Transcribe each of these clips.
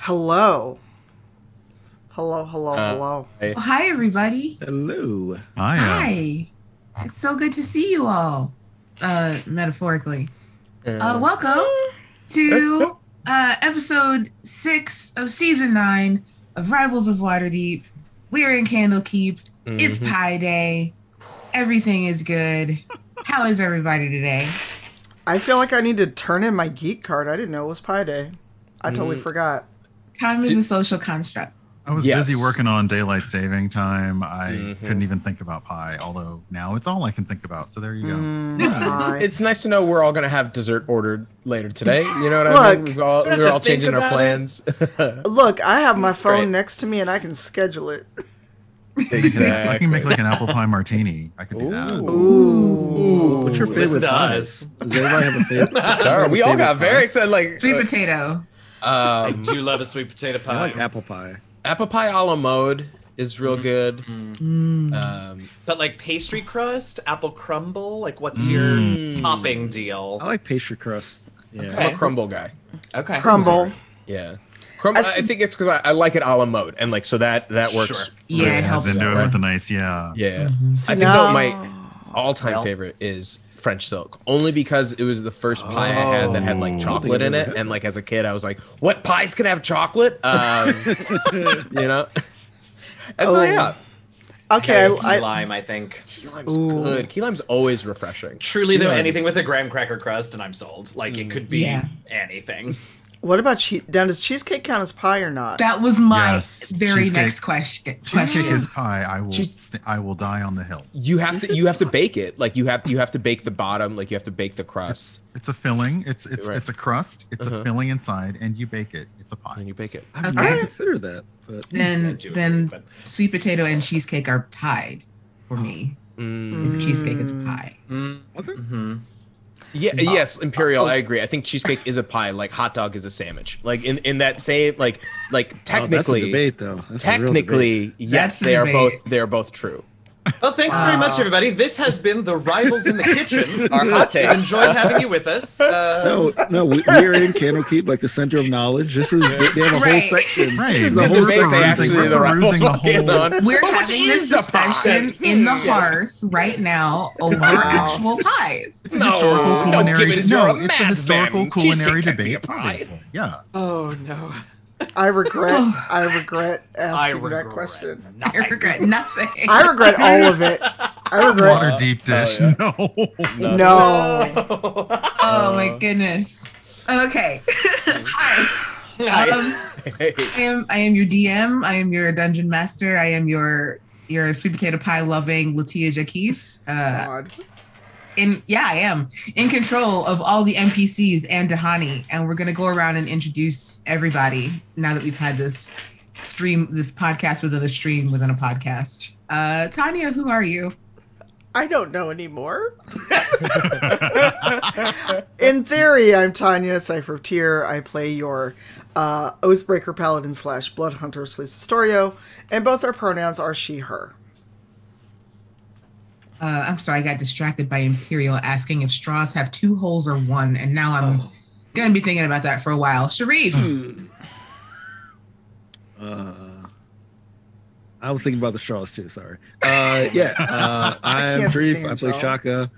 Hello. Hello. Hey. Well, hi, everybody. Hello. Hi. It's so good to see you all, metaphorically. Welcome to episode 6 of season 9 of Rivals of Waterdeep. We're in Candlekeep. It's Pie Day. Everything is good. How is everybody today? I feel like I need to turn in my geek card. I didn't know it was Pi Day. I totally forgot. Time is a social construct. I was busy working on daylight saving time. I couldn't even think about pie, although now it's all I can think about. So there you go. It's nice to know we're all going to have dessert ordered later today. You know what I mean? We're all changing our plans. Look, I have my phone next to me and I can schedule it. Exactly. I can make like an apple pie martini. I could do that. Ooh. What's your favorite pie? Does everybody have a favorite? Sorry, we all got very excited. Like Sweet potato. I do love a sweet potato pie. I like apple pie. Apple pie a la mode is real good. But like pastry crust, apple crumble, like what's your topping deal? I like pastry crust. Yeah. Okay. I'm a crumble guy. Okay. Crumble. Yeah. Crumble. I think it's because I like it a la mode, and like so that works. Sure. Yeah, it Adds helps. into it right? with a nice, yeah. Yeah. I think though my all-time favorite is French silk, only because it was the first pie I had that had like chocolate in it, and like as a kid I was like, what pies can have chocolate? You know. And so yeah. Okay, Key lime, I think. Key lime's good. Key lime's always refreshing. Truly though, anything with a graham cracker crust and I'm sold. Like it could be anything. what about now? Does cheesecake count as pie or not? That was my Yes, very cheesecake. next question. Cheesecake is pie. I will die on the hill. You have to bake it. Like you have to bake the bottom. Like you have to bake the crust. It's a filling. It's Right. it's a crust. It's a filling inside, and you bake it. It's a pie. And you bake it. I've Okay. never considered that. But Then sweet potato and cheesecake are tied for me. If cheesecake is a pie. okay. Yeah. Yes, Imperial. I agree. I think cheesecake is a pie. Like hot dog is a sandwich. Like in that same like technically. that's a debate, though. That's a real debate. Technically, yes, That's a they are debate. both. They are both true. Well, thanks very much, everybody. This has been the Rivals in the Kitchen. Our hot takes. Enjoyed having you with us. No, we're in Candlekeep, like the center of knowledge. This is they have a whole Right. section. Right. This is The a whole debate section. they actually- the we're Rivals perusing the walking whole- on. We're Well, which having this is a pie? discussion in the Yes. hearth right now over actual pies. It's a historical No, culinary Gibbons, you're a it's a madman. historical culinary Cheesecake can't be debate. a pie. Obviously. Yeah. Oh no. I regret asking that question. I regret nothing. I regret all of it. I regret. Water deep dish. yeah. No. No. Oh my goodness. Okay. Hi. I am your DM. I am your dungeon master. I am your sweet potato pie loving Latia Jaquise. God. I am in control of all the NPCs and Dahani, and we're gonna go around and introduce everybody now that we've had this podcast within a stream within a podcast. Tanya, who are you? I don't know anymore. In theory, I'm Tanya, Cypher Tier. I play your Oathbreaker Paladin / Bloodhunter / Historio, and both our pronouns are she, her. I'm sorry, I got distracted by Imperial asking if straws have 2 holes or 1, and now I'm gonna be thinking about that for a while. Sharif. I was thinking about the straws too. Sorry. I am can't Sharif. stand I play y'all. Shaka.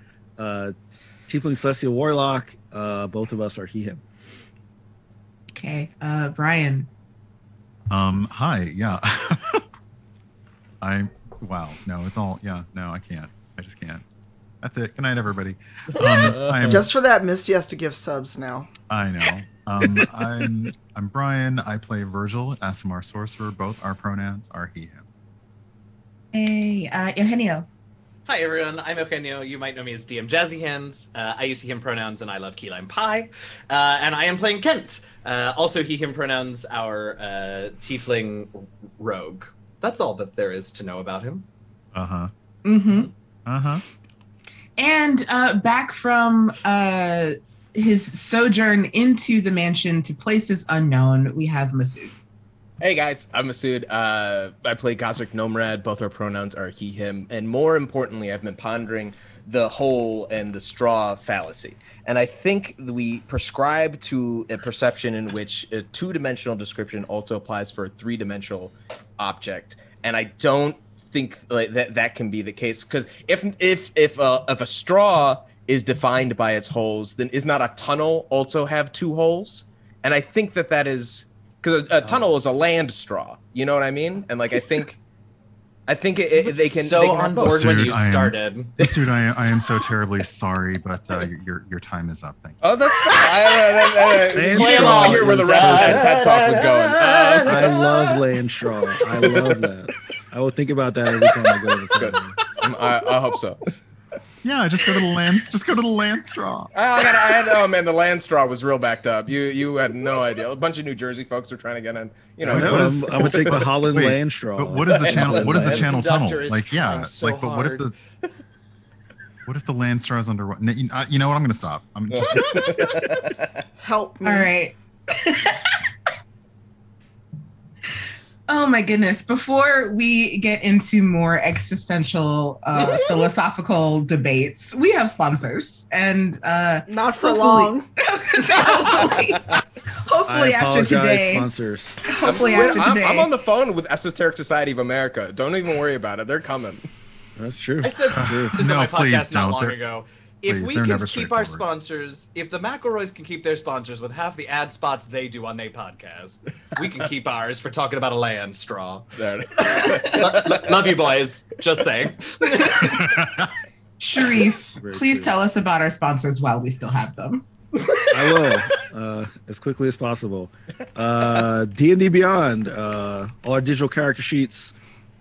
Tiefling Celestial Warlock. Both of us are he, him. Okay, Brian. Hi. Yeah. No, it's all. Yeah. No, I can't. I just can't. That's it. Good night, everybody. Just for that, Misty has to give subs now. I know. I'm Brian. I play Virgil, Asimar Sorcerer. Both our pronouns are he, him. Hey, Eugenio. Hi everyone, I'm Eugenio. You might know me as DM Jazzy Hands. I use he, him pronouns and I love key lime pie. And I am playing Kent. Also he, him pronouns, our tiefling rogue. That's all that there is to know about him. Uh-huh. Mm-hmm. Uh-huh. And back from his sojourn into the mansion to places unknown, we have Masood. Hey guys, I'm Masood. I play Gosrick Nomrad. Both our pronouns are he, him. And more importantly, I've been pondering the hole and the straw fallacy. And I think we prescribe to a perception in which a two-dimensional description also applies for a three-dimensional object. And I don't think like that can be the case, because if a straw is defined by its holes, then is not a tunnel also have two holes? And I think that is because a tunnel is a land straw. You know what I mean? And like I think they can. They can on board when you started. Dude, I am so terribly sorry, but your time is up. Thank you. Oh, that's fine. I hear where the rest of that TED Talk was going. I love land straw. I love that. I will think about that every time I go to the tournament. I hope so. Yeah, just go to the land straw. Oh man, the land straw was real backed up. You had no idea. A bunch of New Jersey folks were trying to get in. You know, I'm gonna take the Holland land straw. But what is the channel? What is the channel tunnel? Like, yeah, so like, but what if the land straw is under? You know what? I'm gonna stop. I'm just. Help me. All right. Oh my goodness. Before we get into more existential philosophical debates, we have sponsors. And not for long. Hopefully after today. Sponsors. Hopefully after today. I'm on the phone with Esoteric Society of America. Don't even worry about it. They're coming. That's true. I said this on my please podcast not don't. long They're- ago. Please, If we they're can never keep our straightforward. sponsors, if the McElroys can keep their sponsors with half the ad spots they do on their podcast, we can keep ours for talking about a land straw. There. Love you, boys. Just saying. Sharif, Very please true. tell us about our sponsors while we still have them. I will, as quickly as possible. D&D Beyond, all our digital character sheets,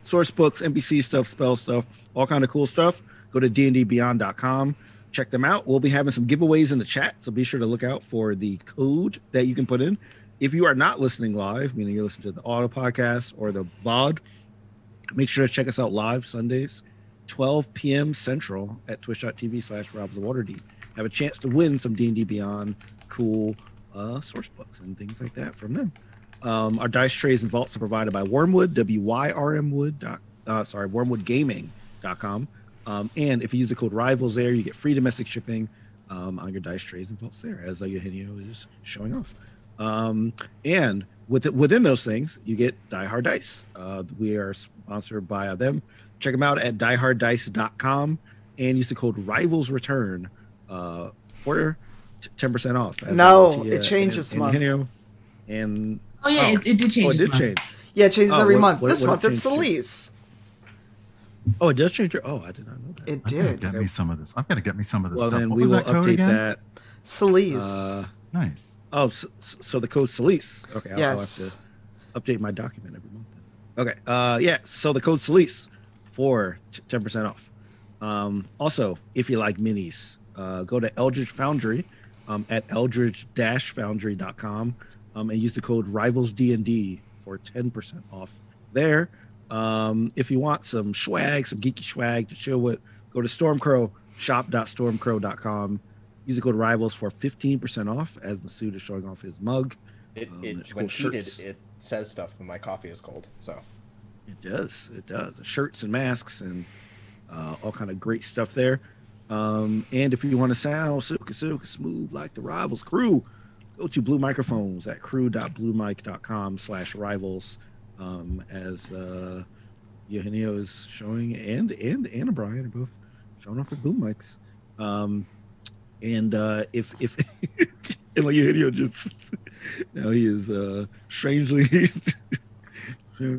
source books, NPC stuff, spell stuff, all kind of cool stuff. Go to dndbeyond.com. Check them out. We'll be having some giveaways in the chat, so be sure to look out for the code that you can put in. If you are not listening live, meaning you're listening to the audio podcast or the VOD, make sure to check us out live Sundays, 12 p.m. Central at twitch.tv/RobsTheWaterdeep. Have a chance to win some D&D Beyond cool source books and things like that from them. Our dice trays and vaults are provided by Wormwood, wormwoodgaming.com. And if you use the code RIVALS there, you get free domestic shipping on your dice trays and vaults there, as Eugenio is showing off. And within those things, you get Die Hard Dice. We are sponsored by them. Check them out at dieharddice.com and use the code RIVALSRETURN for 10% off. No, it changed this month. Eugenio It did change. Oh, it this did month. change. Yeah, it changes every month. what This month it it's changed to? Celise. Oh, it does change. Oh, I did not know that. It I've got to did. get me some of this. I've got to get me some of this Well, stuff. then What we was will that code update again? that. Celise. Nice. Oh, so the code Celise. Okay, I'll have Yes. to update my document every month. Then. Okay, yeah. So the code Celise for 10% off. Also, if you like minis, go to Eldridge Foundry at eldridge-foundry.com and use the code RivalsDND for 10% off there. If you want some swag, some geeky swag to chill with, go to Stormcrow, shop.stormcrow.com. Use the code RIVALS for 15% off, as Masood is showing off his mug. There's When cool heated, shirts. it says stuff when my coffee is cold. So It does. Shirts and masks and all kind of great stuff there. And if you want to sound silky smooth like the Rivals crew, go to Blue Microphones at crew.bluemic.com/rivals. As Eugenio is showing, and Anna Brian are both showing off their boom mics. If and like Eugenio just now he is strangely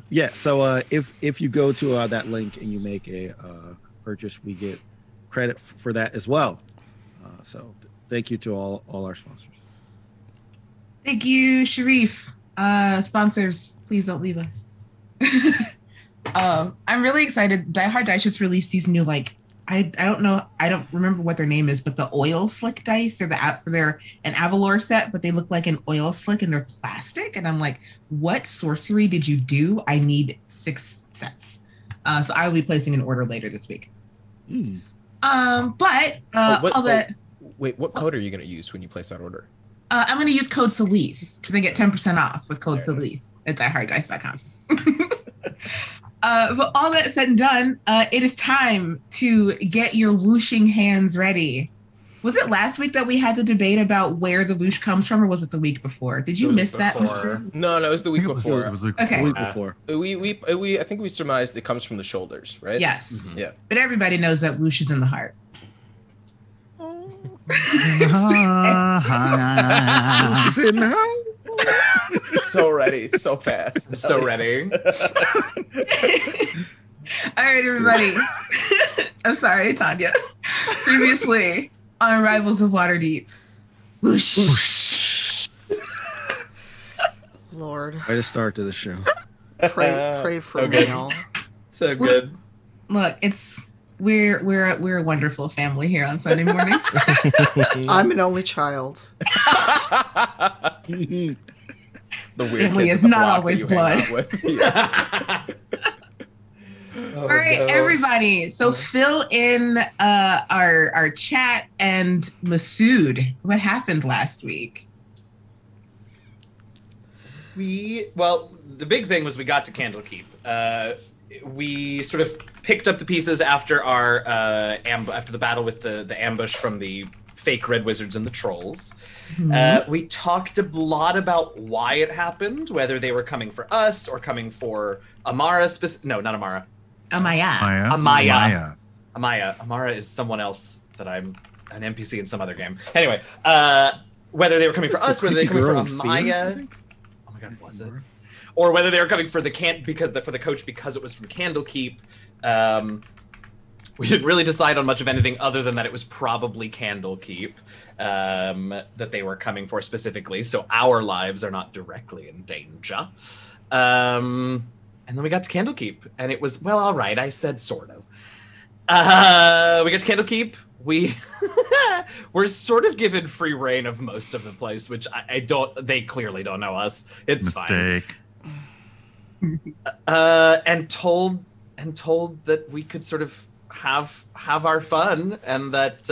yeah. So if you go to that link and you make a purchase, we get credit for that as well. So thank you to all our sponsors. Thank you, Sharif. Sponsors, please don't leave us. I'm really excited. Die Hard Dice just released these new, I don't know, I don't remember what their name is, but the oil slick dice. They're an Avalor set, but they look like an oil slick and they're plastic. And I'm like, what sorcery did you do? I need 6 sets. So I will be placing an order later this week. Mm. Wait, what code are you going to use when you place that order? I'm going to use code Celise because I get 10% off with code Celise. It's at harddice.com. But all that said and done, it is time to get your whooshing hands ready. Was it last week that we had the debate about where the whoosh comes from, or was it the week before? Did you miss that? No, it was the week before. It was the Okay. week before. We I think we surmised it comes from the shoulders, right? Yes. Mm-hmm. Yeah. But everybody knows that whoosh is in the heart. Is it now? So ready, so fast, So ready. All right, everybody. I'm sorry, Tanya. Previously on Rivals of Waterdeep. Whoosh. Lord, Way to start to the show. pray for Okay. me all. So good. Look, we're a wonderful family here on Sunday morning. I'm an only child. The weird Family kids is at the not block always that you hang blood. out with. Yeah. Oh, All right, no. everybody. So fill in our chat and Masood. What happened last week? Well, the big thing was we got to Candlekeep. We sort of picked up the pieces after our after the battle with the ambush from the fake red wizards and the trolls. We talked a lot about why it happened, whether they were coming for us or coming for Amara. No, not Amara. Amaya. Amaya. Amara is someone else that I'm an NPC in some other game. Anyway, whether they were coming for That's us, the whether they were coming for creepy girl in Fear, I Amaya. think. Oh my god, was it? Or whether they were coming for the for the coach because it was from Candlekeep. We didn't really decide on much of anything other than that it was probably Candlekeep that they were coming for specifically, so our lives are not directly in danger. And then we got to Candlekeep, and it was, well, all right, I said sort of. We got to Candlekeep. We're sort of given free reign of most of the place, which they clearly don't know us. It's Mistake. fine. And told that we could sort of have our fun, and that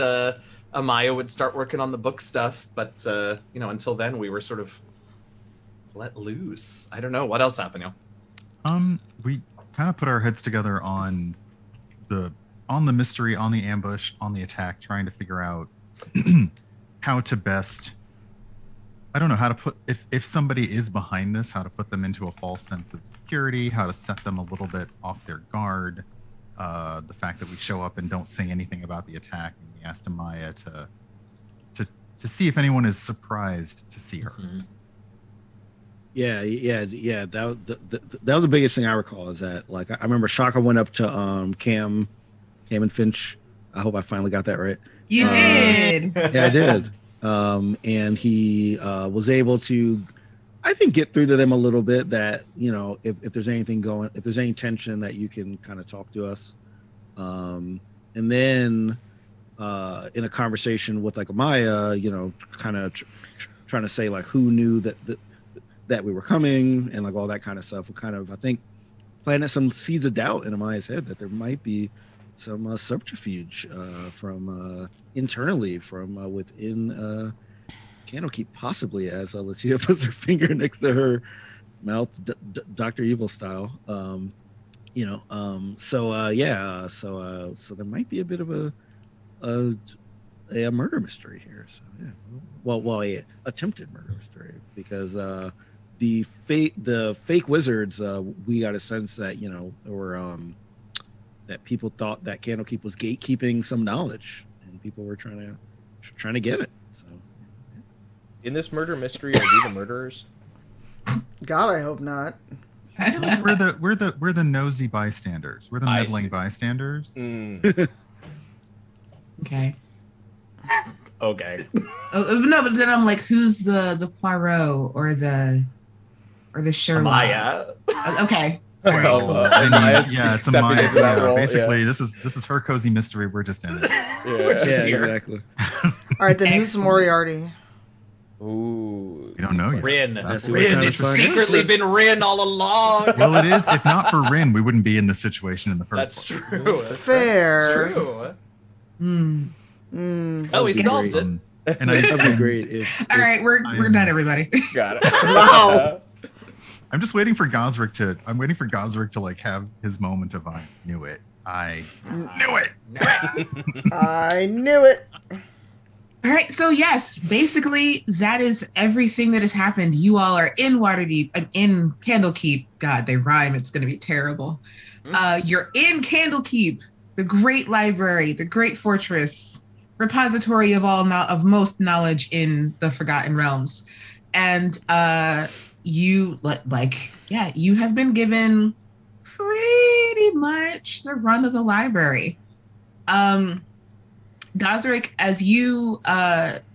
Amaya would start working on the book stuff, but until then we were sort of let loose. I don't know what else happened, y'all. We kind of put our heads together on the mystery, on the ambush, on the attack, trying to figure out how to best, I don't know, how to put, if somebody is behind this, how to put them into a false sense of security, how to set them a little bit off their guard. The fact that we show up and don't say anything about the attack, and we asked Amaya to see if anyone is surprised to see her. Mm-hmm. Yeah. That was the biggest thing I recall, is that, like, I remember Shaka went up to Cam and Finch. I hope I finally got that right. You did. Yeah, I did. And he was able to, I think, get through to them a little bit, that, if there's anything going, if there's any tension, that you can kind of talk to us. And then in a conversation with, like, Amaya, kind of trying to say, like, who knew that we were coming, and, like, all that kind of stuff. We kind of, I think, planted some seeds of doubt in Amaya's head that there might be some subterfuge from internally, from within Candlekeep, possibly, as Latia puts her finger next to her mouth, Dr. Evil style. So there might be a bit of a murder mystery here. So yeah, well, a attempted murder mystery, because the fake wizards, we got a sense that or that people thought that Candlekeep was gatekeeping some knowledge, and people were trying to get it. So In this murder mystery, are we the murderers? God, I hope not. We're the nosy bystanders. We're the I meddling see. bystanders. Okay. Okay. Oh, no, but then I'm like, who's the Poirot or the Sherlock? Amaya. Okay. Well, I mean, Amaya's yeah, it's stepping Amaya. into that Yeah, role, basically, this is her cozy mystery. We're just in it. We're just here. exactly. All right, then who's Excellent. Moriarty? Ooh. We don't know yet. Rin. That's what we're trying to It's find out. secretly been Rin all along. Well, it is. If not for Rin, we wouldn't be in this situation in the first That's place. true. Fair. That's true. Hmm. Oh, we That'd be solved great. it. And I, That'd be great if All right, we're done, everybody. Got it. Wow. I'm just waiting for Gosrick to like have his moment of I knew it. I knew it. I knew it. All right, so yes, basically that is everything that has happened. You all are in Waterdeep, in Candlekeep. God, they rhyme. It's going to be terrible. You're in Candlekeep, the great library, the great fortress, repository of most knowledge in the Forgotten Realms, and you have been given pretty much the run of the library. Gosrick, as you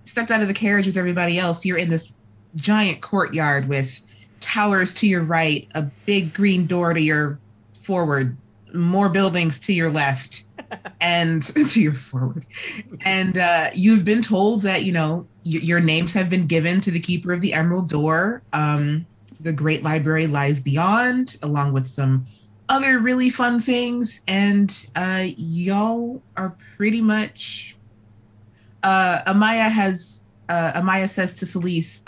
stepped out of the carriage with everybody else, you're in this giant courtyard with towers to your right, a big green door to your forward, more buildings to your left, and to your forward. And you've been told that, your names have been given to the Keeper of the Emerald Door. The Great Library lies beyond, along with some other really fun things, and y'all are pretty much Amaya says to Celise,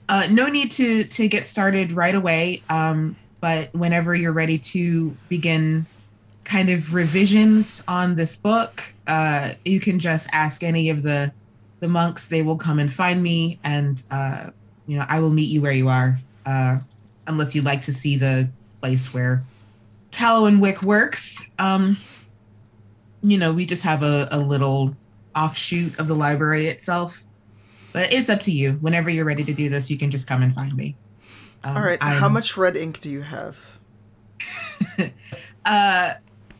no need to get started right away, but whenever you're ready to begin kind of revisions on this book, you can just ask any of the monks. They will come and find me, and I will meet you where you are, unless you'd like to see the place where Tallow and Wick works. We just have a little offshoot of the library itself, but it's up to you. Whenever you're ready to do this, you can just come and find me. All right. How much red ink do you have?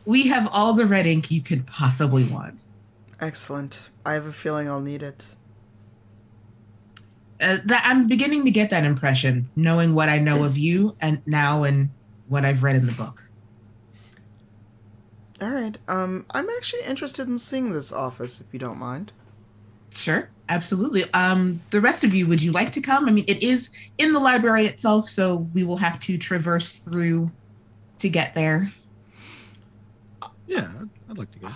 We have all the red ink you could possibly want. Excellent. I have a feeling I'll need it. I'm beginning to get that impression, knowing what I know of you and what I've read in the book. All right. I'm actually interested in seeing this office, if you don't mind. Sure, absolutely. The rest of you, would you like to come? I mean, it is in the library itself, so we will have to traverse through to get there. Yeah, I'd like to go.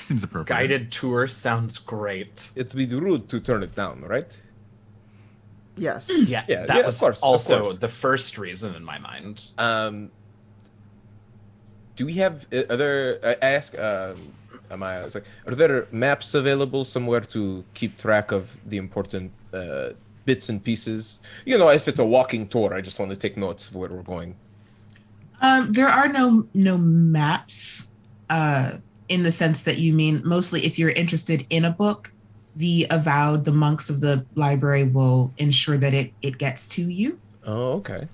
Seems appropriate. Guided tour sounds great. It'd be rude to turn it down, right? Yes. Yeah, that was of course, also the first reason in my mind. Do we have other? I ask Amaya. It's like, are there maps available somewhere to keep track of the important bits and pieces? If it's a walking tour, I just want to take notes of where we're going. There are no maps, in the sense that you mean. Mostly, if you're interested in a book, the monks of the library will ensure that it gets to you. Oh, okay.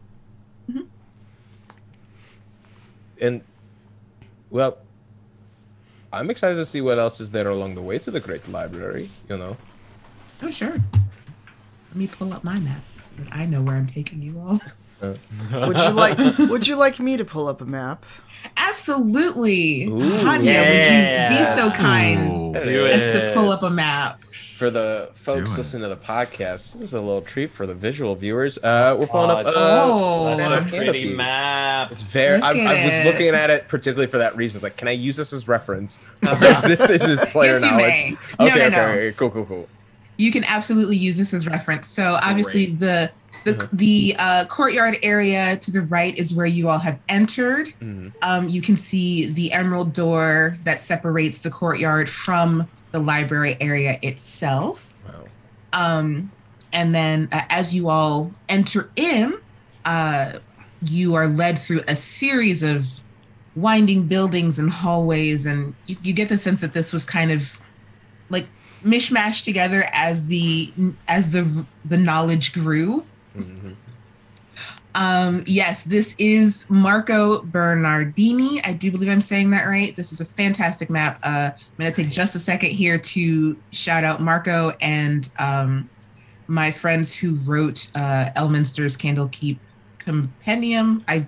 Mm-hmm. And, well, I'm excited to see what else is there along the way to the Great Library, Oh, sure. Let me pull up my map. I know where I'm taking you all. Would you like me to pull up a map? Absolutely. Ooh, Tanya, would you be so kind Ooh. as to pull up a map? For the folks Do it. listening to the podcast, this is a little treat for the visual viewers. We're pulling up That's a Candlekeep. pretty map. It's very. I Look at was it. looking at it particularly for that reason. It's like, can I use this as reference? Because this is his player Yes, you knowledge. may. No, Okay, no. okay, cool. You can absolutely use this as reference. So obviously Great. the courtyard area to the right is where you all have entered. Mhm. You can see the emerald door that separates the courtyard from the library area itself. Wow. And then as you all enter in, you are led through a series of winding buildings and hallways, and you get the sense that this was kind of like mishmashed together as the knowledge grew. Mm-hmm. Yes, this is Marco Bernardini. I do believe I'm saying that right. This is a fantastic map. I'm going to take just a second here to shout out Marco and my friends who wrote Elminster's Candlekeep Compendium. I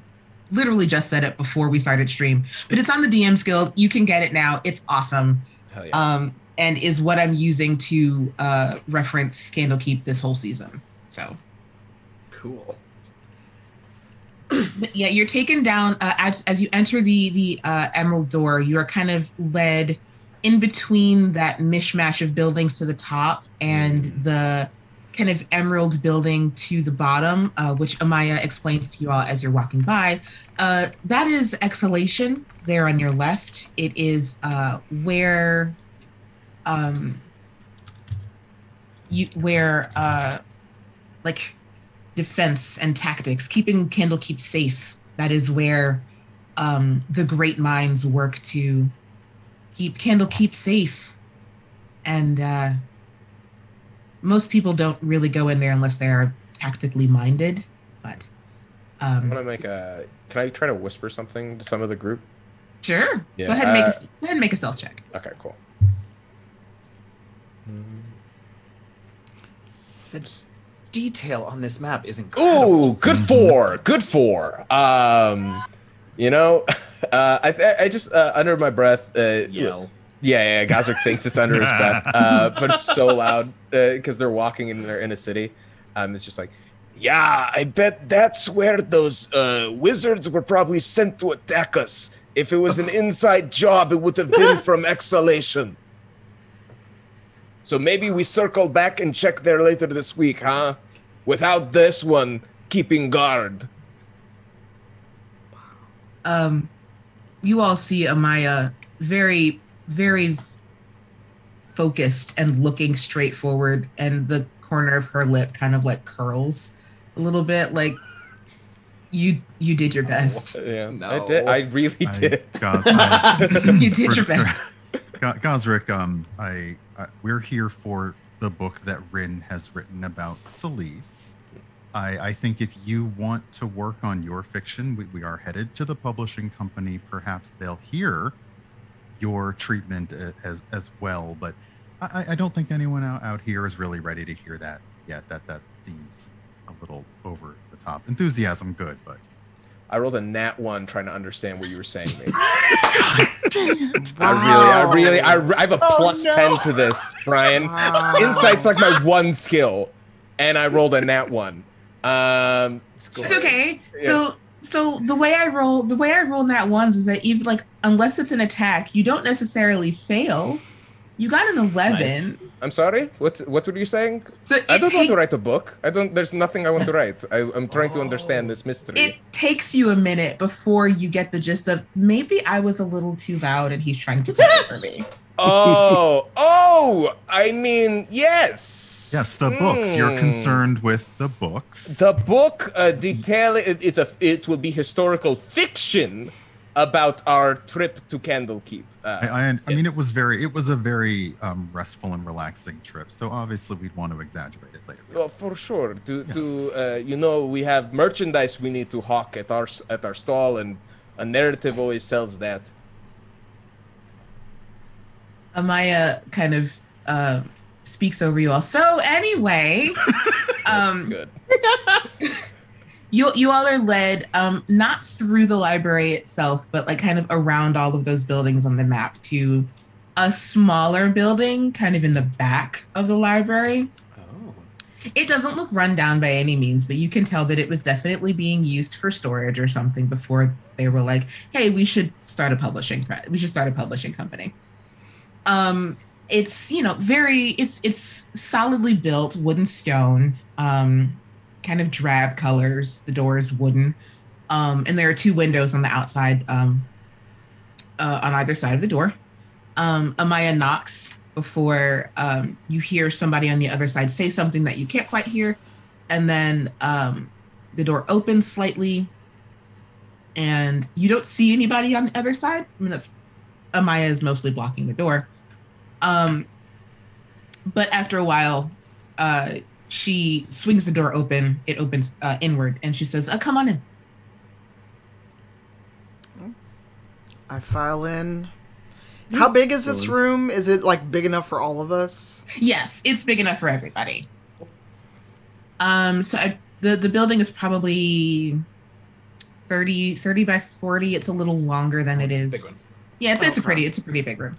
literally just said it before we started stream, but it's on the DM's Guild. You can get it now. It's awesome. Hell yeah. And is what I'm using to reference Candlekeep this whole season. So Cool. But yeah, you're taken down as you enter the Emerald Door. You are kind of led in between that mishmash of buildings to the top and the kind of emerald building to the bottom, which Amaya explains to you all as you're walking by. That is Exhalation there on your left. It is where like defense and tactics, keeping Candlekeep safe. That is where the great minds work to keep Candlekeep safe. And most people don't really go in there unless they are tactically minded. But I want to make a. Can I try to whisper something to some of the group? Sure. Yeah, Go ahead and make a stealth check. Okay, cool. The detail on this map is incredible. Ooh, good for. You know, I just under my breath Yell. Yeah. Gosrick thinks it's under his breath, but it's so loud because they're walking in there in a city. It's just like, yeah, I bet that's where those wizards were probably sent to attack us. If it was an inside job, it would have been from Exhalation. So maybe we circle back and check there later this week, huh? Without this one keeping guard. You all see Amaya very, very focused and looking straight forward, and the corner of her lip kind of like curls a little bit, like you did your best. Yeah, No. I did. I really did. You did your best. Gosrick, we're here for the book that Rin has written about Celise. I think if you want to work on your fiction, we are headed to the publishing company. Perhaps they'll hear your treatment as well. But I don't think anyone out here is really ready to hear that yet. That seems a little over the top. Enthusiasm, good, but I rolled a nat 1 trying to understand what you were saying. Maybe. Wow. I have a plus 10 to this, Brian. Wow. Insight's like my one skill, and I rolled a nat 1. It's okay. Yeah. So the way I roll nat ones is that even like unless it's an attack, you don't necessarily fail. You got an 11. Nice. I'm sorry. What were you saying? So I don't want to write a book. There's nothing I want to write. I'm trying to understand this mystery. It takes you a minute before you get the gist of maybe I was a little too loud and he's trying to cover for me. I mean, yes. yes, the books. You're concerned with the books. The book it will be historical fiction about our trip to Candlekeep. I mean, it was a very restful and relaxing trip. So obviously, we'd want to exaggerate it later. Well, for sure. We have merchandise we need to hawk at our stall, and a narrative always sells that. Amaya kind of speaks over you all. So anyway, Good. You all are led not through the library itself, but like kind of around all of those buildings on the map to a smaller building kind of in the back of the library. Oh. It doesn't look run down by any means, but you can tell that it was definitely being used for storage or something before they were like, hey, we should start a publishing company. It's, it's solidly built, wood and stone, kind of drab colors. The door is wooden. And there are 2 windows on the outside, on either side of the door. Amaya knocks before you hear somebody on the other side say something that you can't quite hear. And then the door opens slightly and you don't see anybody on the other side. I mean, Amaya is mostly blocking the door. But after a while, she swings the door open. It opens inward, and she says, come on in. I file in. How big is this room? Is it like big enough for all of us? Yes, it's big enough for everybody. The building is probably 30 by 40. It's a little longer than it is. Big one. Yeah, it's a pretty big room.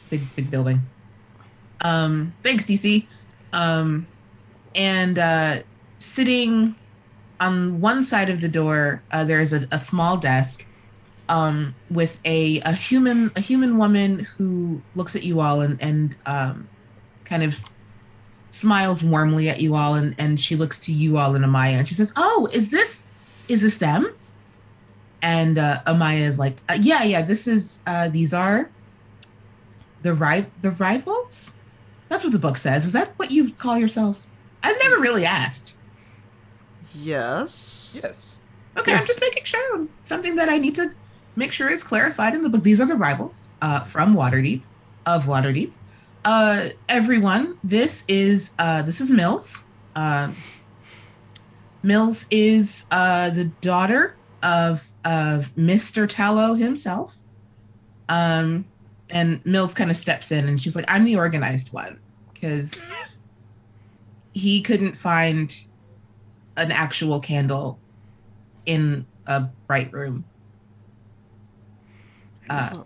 Big building. Thanks, DC. And sitting on one side of the door, there's a small desk with a human woman who looks at you all and kind of smiles warmly at you all, and she looks to you all and Amaya, and she says, "Oh, is this them?" And Amaya is like, "Yeah, this is these are the rivals." That's what the book says. Is that what you call yourselves? I've never really asked. Yes. Yes. Okay, I'm just making sure. Something that I need to make sure is clarified in the book. These are the rivals from Waterdeep, of Waterdeep. Everyone, this is Mills. Mills is the daughter of Mr. Tallow himself. And Mills kind of steps in and she's like, "I'm the organized one," because he couldn't find an actual candle in a bright room. My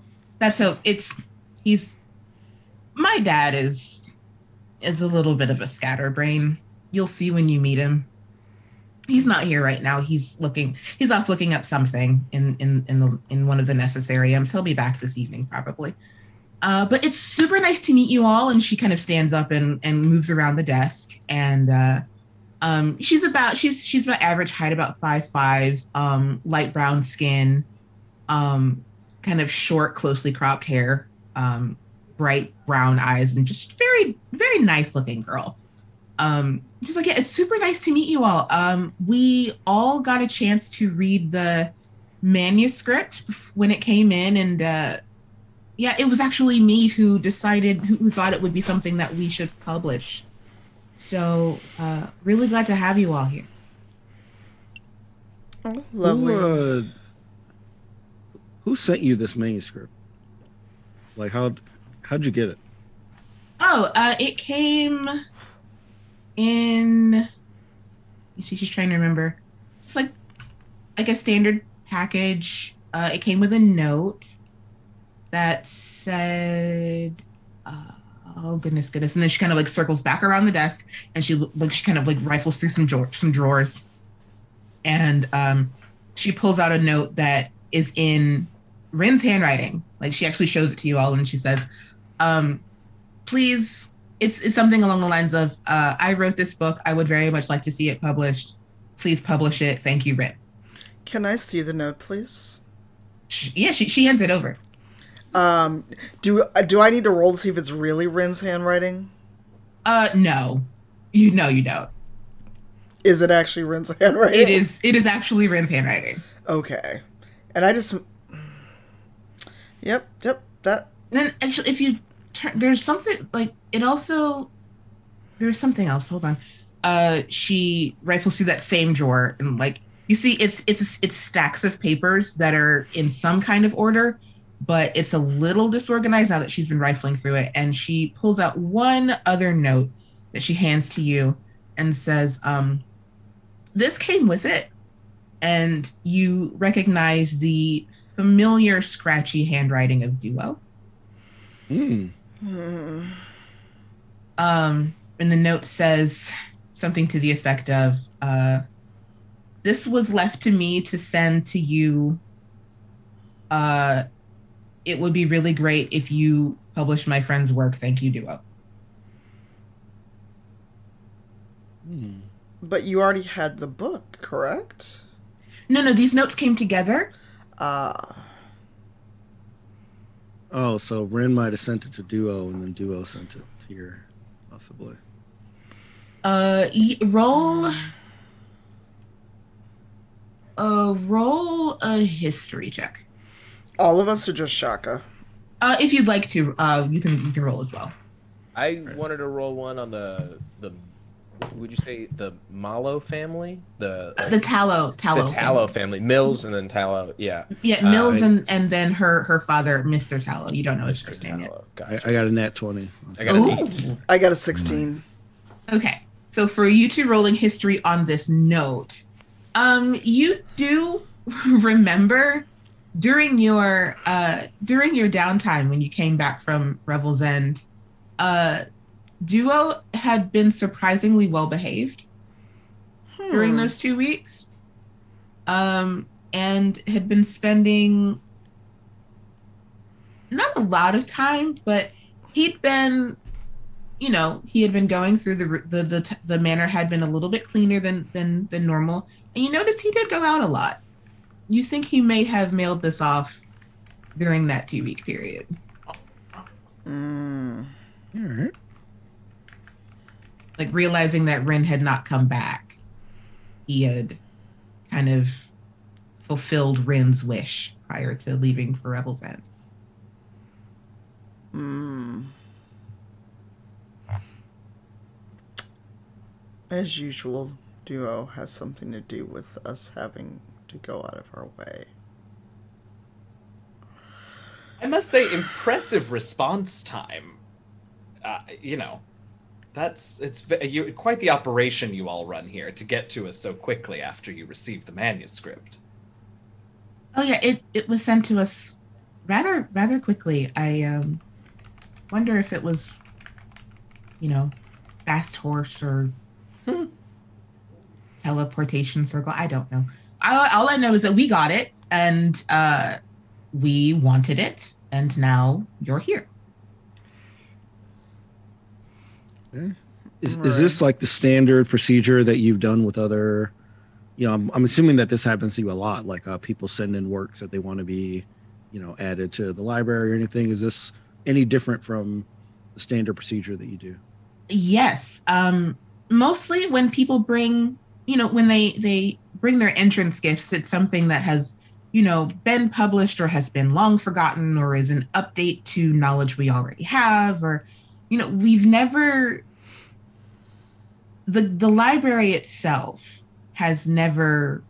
dad is a little bit of a scatterbrain. You'll see when you meet him. He's not here right now. He's off looking up something in one of the necessariums. He'll be back this evening probably. But it's super nice to meet you all. And she kind of stands up and moves around the desk. And she's about average height, about 5'5", light brown skin, kind of short, closely cropped hair, bright brown eyes, and just very, very nice looking girl. Just like, yeah, it's super nice to meet you all. We all got a chance to read the manuscript when it came in, and it was actually me who decided, who thought it would be something that we should publish. So, really glad to have you all here. Oh, lovely. Who sent you this manuscript? Like, how'd you get it? Oh, it came in. You see, she's trying to remember. It's like a standard package. It came with a note that said, "Oh goodness," and then she kind of like circles back around the desk and she kind of like rifles through some drawers, and she pulls out a note that is in Rin's handwriting. Like, she actually shows it to you all, and she says, "Please." It's something along the lines of, "I wrote this book. I would very much like to see it published. Please publish it. Thank you, Rin." Can I see the note, please? She hands it over. Do I need to roll to see if it's really Rin's handwriting? No. You don't. Is it actually Rin's handwriting? It is actually Rin's handwriting. Okay. And I just... Yep, that... And then, actually, if you turn... There's something, like, it also... There's something else. Hold on. She rifles through that same drawer, and, like, you see it's stacks of papers that are in some kind of order, but it's a little disorganized now that she's been rifling through it. And she pulls out one other note that she hands to you and says, "This came with it." And you recognize the familiar scratchy handwriting of Duo. And the note says something to the effect of, "This was left to me to send to you. It would be really great if you publish my friend's work. Thank you, Duo." But you already had the book, correct? No, these notes came together. Oh, so Rin might have sent it to Duo, and then Duo sent it here, possibly. Roll a history check. All of us, or just Shaka? If you'd like to, you can roll as well. I wanted to roll one on the would you say the Malo family? The Tallow the Tallow family. Mills and then Tallow. Yeah. Yeah, Mills and then her father, Mr. Tallow. You don't know his first name yet. I got a nat 20. I got an 8. I got a 16. Nice. Okay. So for you two rolling history on this note, you do remember during your downtime when you came back from Revel's End, Duo had been surprisingly well behaved during those 2 weeks, and had been spending not a lot of time, but he'd been you know, he had been going through the manor had been a little bit cleaner than normal, and you noticed he did go out a lot. You think he may have mailed this off during that 2-week period. All right. Like realizing that Rin had not come back, he had kind of fulfilled Rin's wish prior to leaving for Rebel's End. As usual, Duo has something to do with us having to go out of our way. I must say, impressive response time. You know, it's quite the operation you all run here to get to us so quickly after you receive the manuscript. Oh yeah, it was sent to us rather quickly. I wonder if it was, you know, fast horse or teleportation circle. I don't know. All I know is that we got it and we wanted it, and now you're here. Is this like the standard procedure that you've done with other? You know, I'm assuming that this happens to you a lot. Like people send in works that they want to be, you know, added to the library or anything. Is this any different from the standard procedure that you do? Yes. Mostly when people bring, you know, when they bring their entrance gifts, it's something that has, you know, been published or has been long forgotten or is an update to knowledge we already have, or, you know, we've never, the library itself has never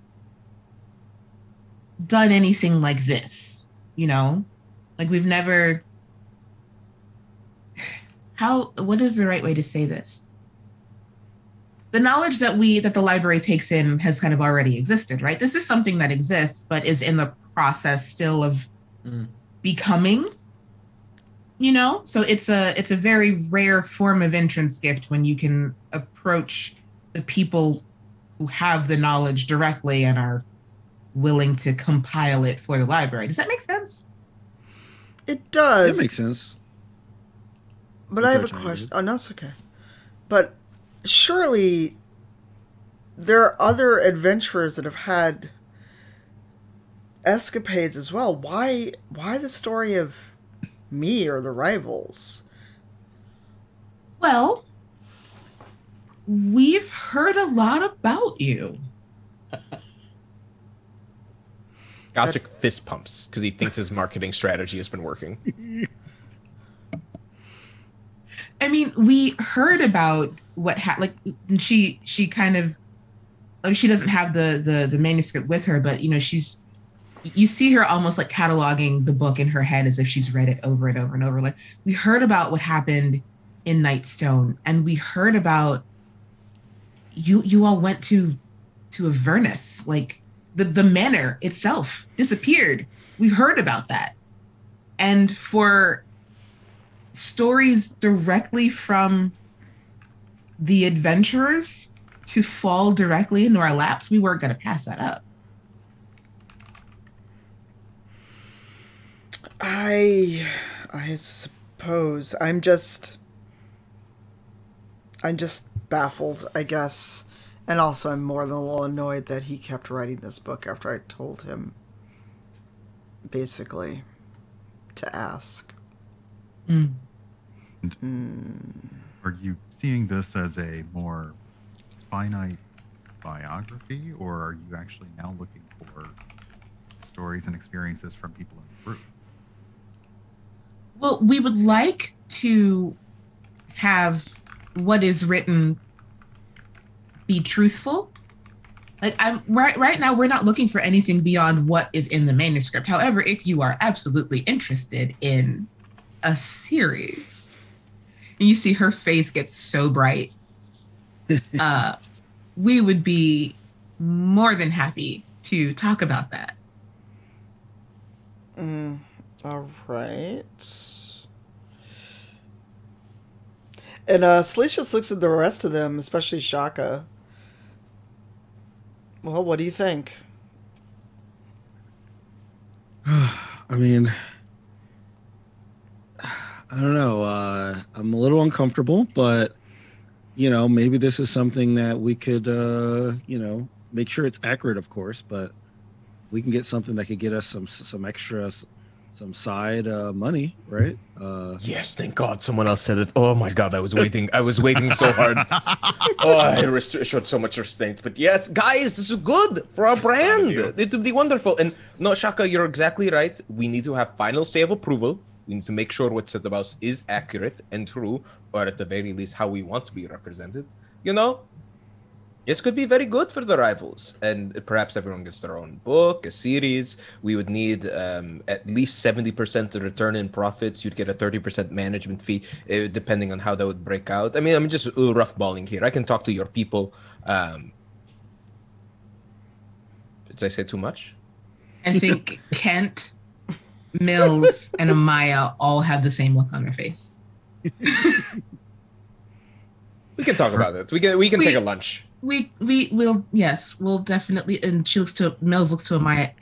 done anything like this, you know, like we've never, what is the right way to say this? The knowledge that the library takes in has kind of already existed, right? This is something that exists, but is in the process still of becoming, you know? So it's a very rare form of entrance gift when you can approach the people who have the knowledge directly and are willing to compile it for the library. Does that make sense? It does. That makes sense. But I have a question. Oh, no, it's okay. But surely there are other adventurers that have had escapades as well. Why the story of me or the rivals? Well, we've heard a lot about you. Gossip fist pumps because he thinks his marketing strategy has been working. I mean, we heard about what she kind of, she doesn't have the manuscript with her, but you know, you see her almost like cataloging the book in her head as if she's read it over and over and over. Like, we heard about what happened in Nightstone, and we heard about you all went to Avernus, like the manor itself disappeared. We've heard about that. And for stories directly from the adventurers to fall directly into our laps, we weren't going to pass that up. I suppose I'm just baffled, I guess. And also I'm more than a little annoyed that he kept writing this book after I told him basically to ask. Are you seeing this as a more finite biography, or are you actually now looking for stories and experiences from people in the group? Well, we would like to have what is written be truthful. Like, right now, we're not looking for anything beyond what is in the manuscript. However, if you are absolutely interested in a series, and you see her face get so bright, we would be more than happy to talk about that. All right. And Salacious looks at the rest of them, especially Shaka. Well, what do you think? I mean, I don't know. I'm a little uncomfortable, but maybe this is something that we could, make sure it's accurate, of course, but we can get something that could get us some extra, some side money, right? Yes, thank God someone else said it. Oh my God, I was waiting so hard. Oh, I showed so much restraint. But yes, guys, this is good for our brand. It would be wonderful. And no, Shaka, you're exactly right. We need to have final say of approval. We need to make sure what said about us is accurate and true, or at the very least, how we want to be represented. This could be very good for the rivals, and perhaps everyone gets their own book, a series. We would need at least 70% return in profits. You'd get a 30% management fee, depending on how that would break out. I mean, I'm just rough balling here. I can talk to your people. Did I say too much? I think Kent, Mills, and Amaya all have the same look on their face. We can talk about it. We can take a lunch. We'll definitely. And Mills looks to Amaya.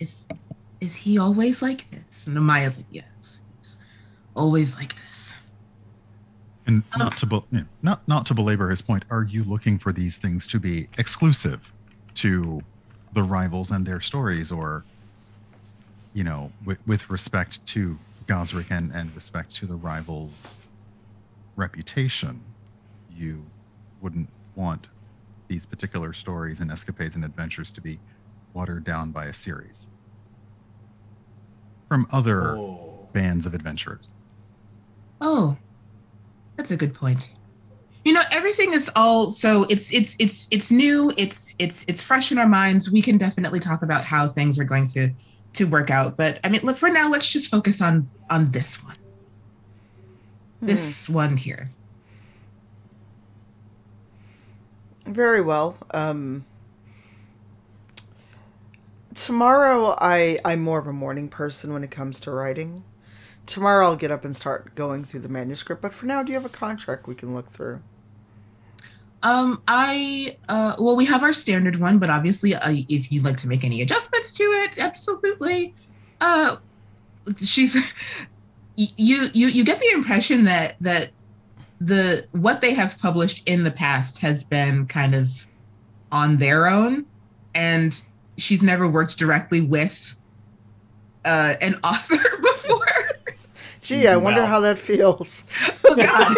Is he always like this? And Amaya's like, yes, he's always like this. And not to belabor his point, are you looking for these things to be exclusive to the rivals and their stories, or with respect to Gosrick and respect to the rivals' reputation, you wouldn't want these particular stories and escapades and adventures to be watered down by a series from other bands of adventurers? Oh, that's a good point. Everything is all so it's new. It's fresh in our minds. We can definitely talk about how things are going to work out. But I mean, for now, let's just focus on this one. This one here. Very well. Tomorrow, I'm more of a morning person when it comes to writing. Tomorrow I'll get up and start going through the manuscript. But for now, do you have a contract we can look through? Well, we have our standard one, but obviously, if you'd like to make any adjustments to it, absolutely. You get the impression that what they have published in the past has been kind of on their own, and she's never worked directly with an author before. Gee, I wonder how that feels. Oh, God.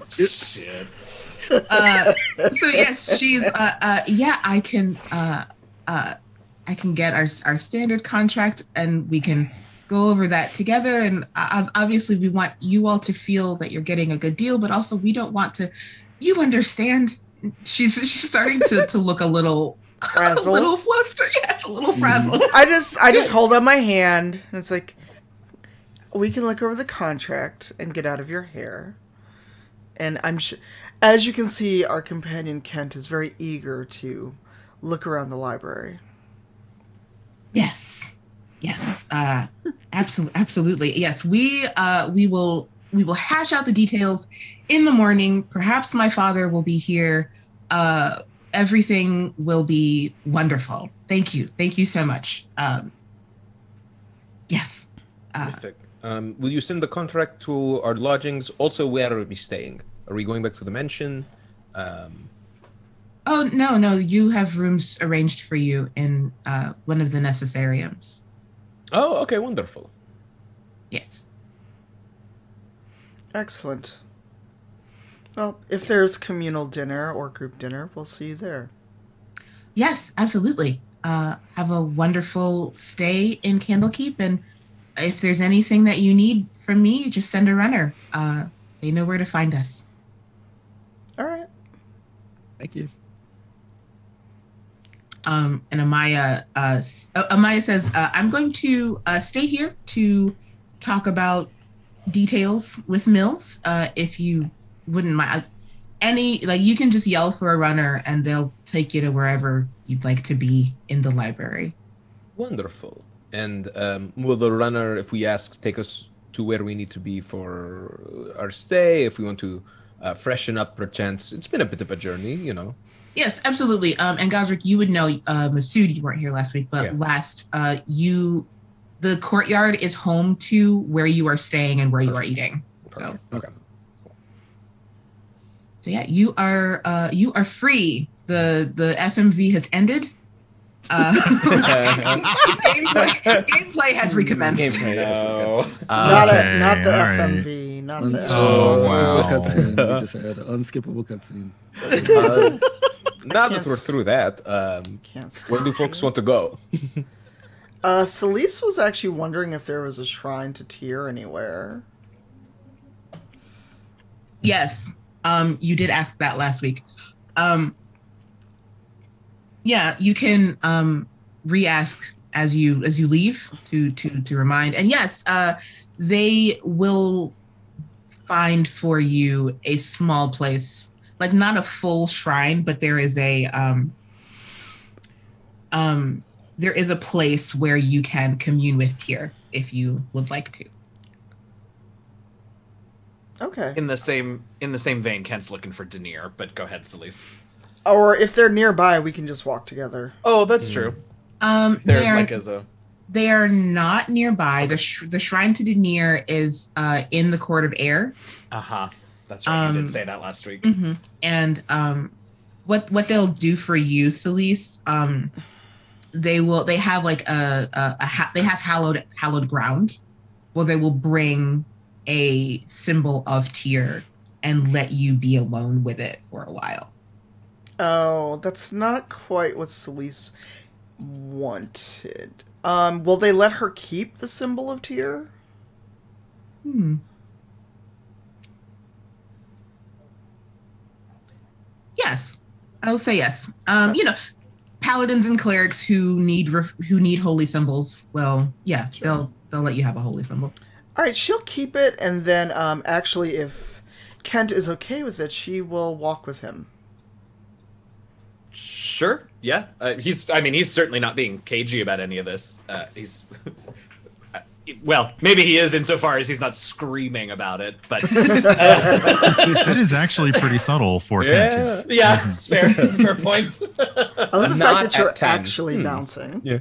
Shit. So yes, she's I can get our standard contract, and we can go over that together. And obviously we want you all to feel that you're getting a good deal, but also we don't want to, you understand, she's starting to look a little frazzled. A little flustered. Yes, a little frazzled. I just hold up my hand, and it's like, we can look over the contract and get out of your hair. And as you can see, our companion Kent is very eager to look around the library. Yes. Absolutely. Yes, we will hash out the details in the morning. Perhaps my father will be here. Everything will be wonderful. Thank you so much. Yes. Perfect. Will you send the contract to our lodgings? Also, where are we staying? Are we going back to the mansion? Oh, no. You have rooms arranged for you in one of the necessariums. Oh, okay, wonderful. Yes. Excellent. Well, if there's communal dinner or group dinner, we'll see you there. Yes, absolutely. Have a wonderful stay in Candlekeep, and if there's anything that you need from me, just send a runner. They know where to find us. All right. Thank you. And Amaya says, I'm going to stay here to talk about details with Mills. If you wouldn't mind, you can just yell for a runner and they'll take you to wherever you'd like to be in the library. Wonderful. And will the runner, if we ask, take us to where we need to be for our stay? If we want to freshen up, perchance. It's been a bit of a journey, Yes, absolutely. And Gosrick, you would know, Masood, you weren't here last week, but last, you the courtyard is home to where you are staying and where you are eating. So, Okay. so yeah, you are free. The FMV has ended. Gameplay has recommenced. No. Not Okay, not the all right. FMV. Not the. Oh, wow. Cutscene. We just had an unskippable cutscene. Now can't that we're through that, Can't where do folks want to go? Celise was actually wondering if there was a shrine to Tyr anywhere. Yes. You did ask that last week. Yeah, you can re-ask as you leave to remind. And yes, they will find for you a small place, like not a full shrine, but there is a place where you can commune with Tyr if you would like to. Okay. In the same vein, Kent's looking for Denier, but go ahead, Celise. Or if they're nearby, we can just walk together. Oh, that's true. They are not nearby. The shrine to Denier is in the Court of Air. That's right. You did say that last week. Mm-hmm. And what they'll do for you, Celise, they have like they have hallowed ground, where they will bring a symbol of Tyr and let you be alone with it for a while. Oh, that's not quite what Celise wanted. Will they let her keep the symbol of Tyr? Yes, I will say yes. Paladins and clerics who need holy symbols. Well, yeah, sure. They'll let you have a holy symbol. All right, she'll keep it, and then actually, if Kent is okay with it, she will walk with him. Sure. Yeah. He's certainly not being cagey about any of this. He's. Well, maybe he is insofar as he's not screaming about it, but That is actually pretty subtle for Kent. Yeah, it's fair. It's a fair point. I love the Not fact that you're at 10. actually bouncing. Yeah.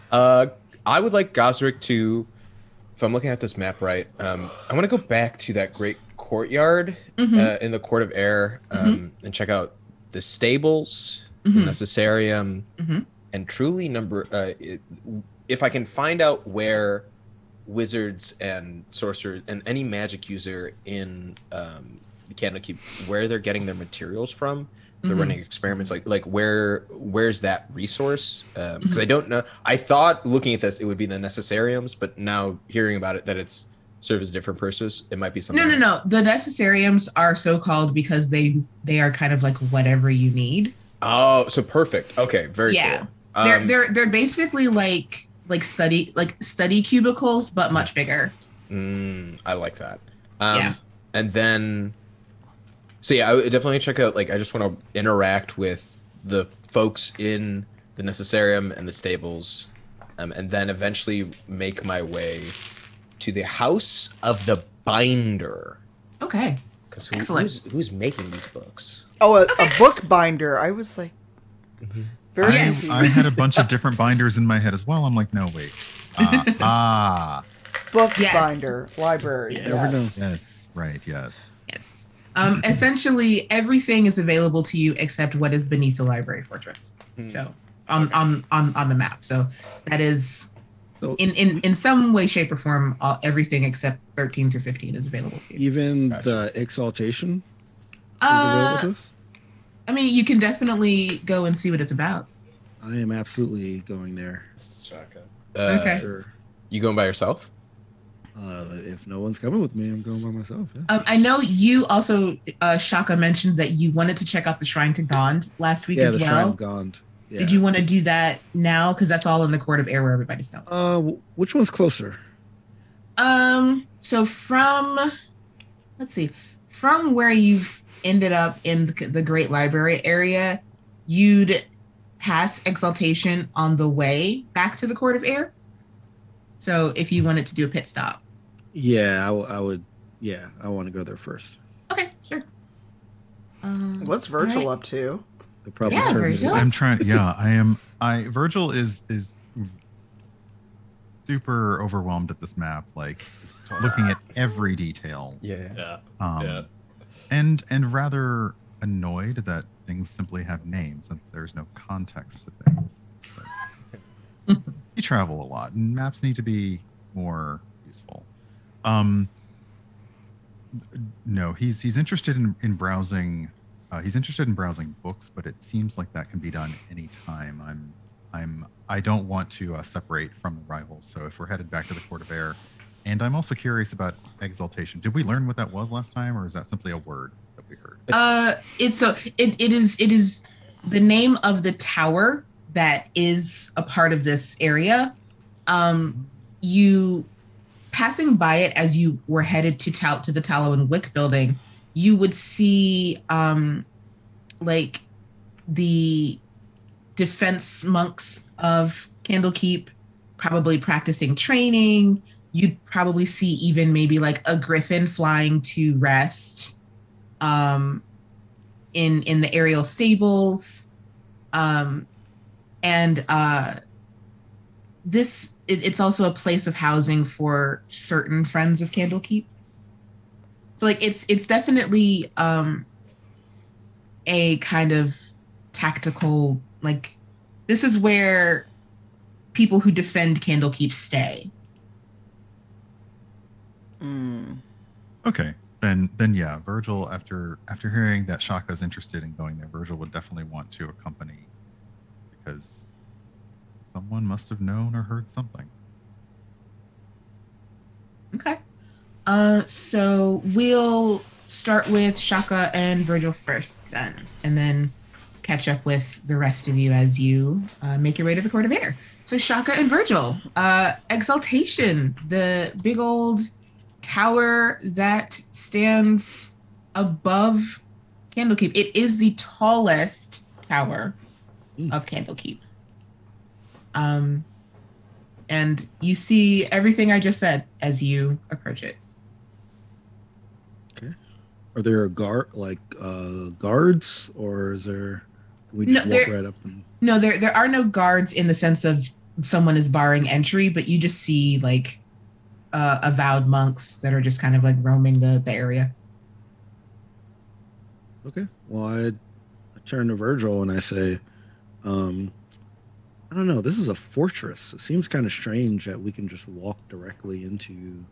I would like Gosrick to, if I'm looking at this map right, I want to go back to that great courtyard in the Court of Air and check out the stables, the Necessarium, and truly if I can find out where wizards and sorcerers and any magic user in the Candlekeep, where they're getting their materials from, they're running experiments, like where's that resource? Because I don't know. I thought looking at this it would be the Necessariums, but now hearing about it that it's serves different purposes, it might be something else. No. The Necessariums are so called because they are kind of like whatever you need. Oh, so perfect. Okay, very cool. They're basically like study cubicles, but much bigger. I like that. And then, so yeah, I would definitely check out. Like, I just want to interact with the folks in the Necessarium and the stables, and then eventually make my way to the House of the Binder. Okay. Because who's making these books? Oh, a book binder. I was like, very easy. I had a bunch of different binders in my head as well. I'm like, no, wait. Book binder, library. Yes, right, yes. Yes. Essentially, everything is available to you except what is beneath the library fortress. So on the map. So that is in some way, shape, or form, everything except 13 through 15 is available to you. Even the Exaltation is available to us? I mean, you can definitely go and see what it's about. I am absolutely going there. Okay. Sure. You going by yourself? If no one's coming with me, I'm going by myself. Yeah. I know you also, Shaka, mentioned that you wanted to check out the Shrine to Gond last week as well. Yeah, the Shrine to Gond. Yeah. Did you want to do that now? Because that's all in the Court of Air where everybody's going. Which one's closer? So from where you've ended up in the Great Library area, you'd pass Exaltation on the way back to the Court of Air. So if you wanted to do a pit stop. Yeah, I would. Yeah, I want to go there first. Okay, sure. What's Virgil up to? Probably Virgil. I'm trying. Yeah, I am. Virgil is super overwhelmed at this map, like just looking at every detail. Yeah. And rather annoyed that things simply have names and there's no context to things. But you travel a lot, and maps need to be more useful. No, he's interested in browsing. He's interested in browsing books, but it seems like that can be done anytime. I don't want to separate from the rivals. So if we're headed back to the Court of Air, and I'm also curious about exaltation. Did we learn what that was last time, or is that simply a word that we heard? It is the name of the tower that is a part of this area. You passing by it as you were headed to the Tallow and Wick building, you would see like the defense monks of Candlekeep probably practicing training. You'd probably see even maybe like a griffin flying to rest in the aerial stables. It's also a place of housing for certain friends of Candlekeep. So like it's definitely a kind of tactical, like, this is where people who defend Candlekeep stay. Okay, then yeah, Virgil, after hearing that Shaka's interested in going there, Virgil would definitely want to accompany, because someone must have known or heard something. Okay. So we'll start with Shaka and Virgil first then, and then catch up with the rest of you as you make your way to the Court of Air. So Shaka and Virgil, Exaltation, the big old tower that stands above Candlekeep. It is the tallest tower of Candlekeep. And you see everything I just said as you approach it. Okay. Are there guards, or is there? Can we just walk right up and? No, there are no guards in the sense of someone is barring entry, but you just see like avowed monks that are just kind of like roaming the area. Okay. Well, I turn to Virgil and I say, I don't know. This is a fortress. It seems kind of strange that we can just walk directly into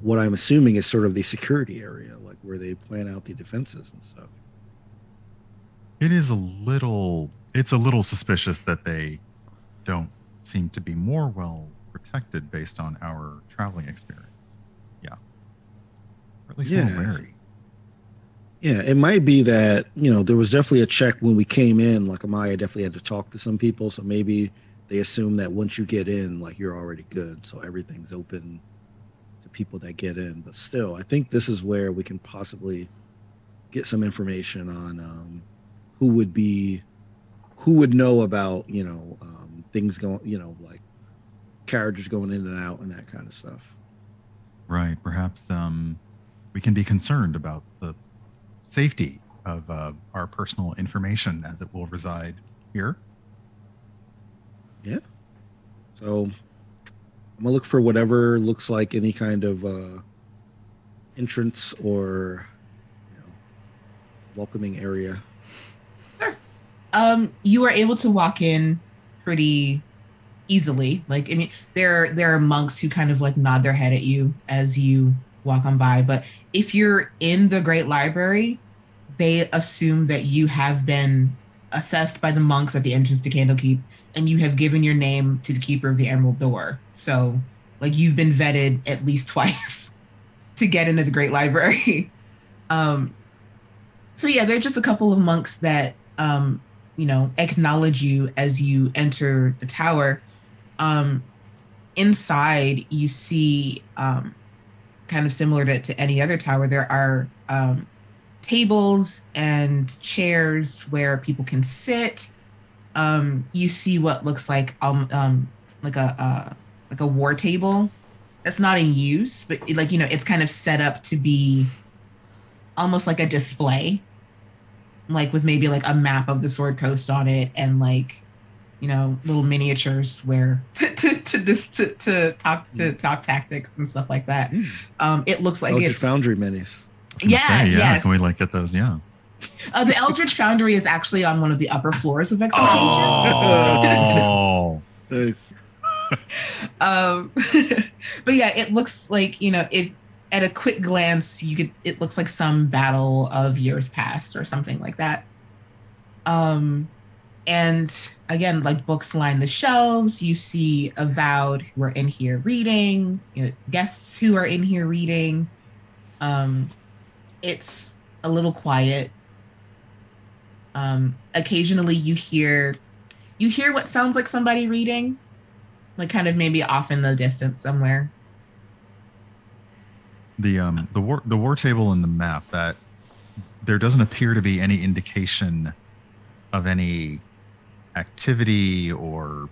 what I'm assuming is sort of the security area, like where they plan out the defenses and stuff. It's a little suspicious that they don't seem to be more well protected based on our traveling experience. Yeah. Or at least more wary. Yeah, it might be that, there was definitely a check when we came in, like Amaya definitely had to talk to some people. So maybe they assume that once you get in, like you're already good. So everything's open to people that get in. But still, I think this is where we can possibly get some information on who would know about, things going, like carriages going in and out and that kind of stuff. Right. Perhaps we can be concerned about the safety of our personal information as it will reside here. Yeah. So I'm gonna look for whatever looks like any kind of entrance or welcoming area. Sure. You are able to walk in pretty easily. Like, I mean, there are monks who kind of like nod their head at you as you walk on by. But if you're in the Great Library, they assume that you have been assessed by the monks at the entrance to Candlekeep, and you have given your name to the Keeper of the Emerald Door. So, like, you've been vetted at least twice to get into the Great Library. So yeah, there are just a couple of monks that, acknowledge you as you enter the tower. Inside, you see, kind of similar to any other tower, there are tables and chairs where people can sit. You see what looks like a war table that's not in use, but it's kind of set up to be almost like a display, like with maybe like a map of the Sword Coast on it and like little miniatures where to talk tactics and stuff like that. It looks like Eldritch it's Foundry minis. Yes. Can we like get those? Yeah. The Eldritch Foundry is actually on one of the upper floors of Exaltation. Oh. Nice. But yeah, it looks like it at a quick glance it looks like some battle of years past or something like that. And again, like books line the shelves. You see Avowed who are in here reading, guests who are in here reading. It's a little quiet. Occasionally you hear what sounds like somebody reading, like kind of maybe off in the distance somewhere. The war table and the map, that there doesn't appear to be any indication of any activity or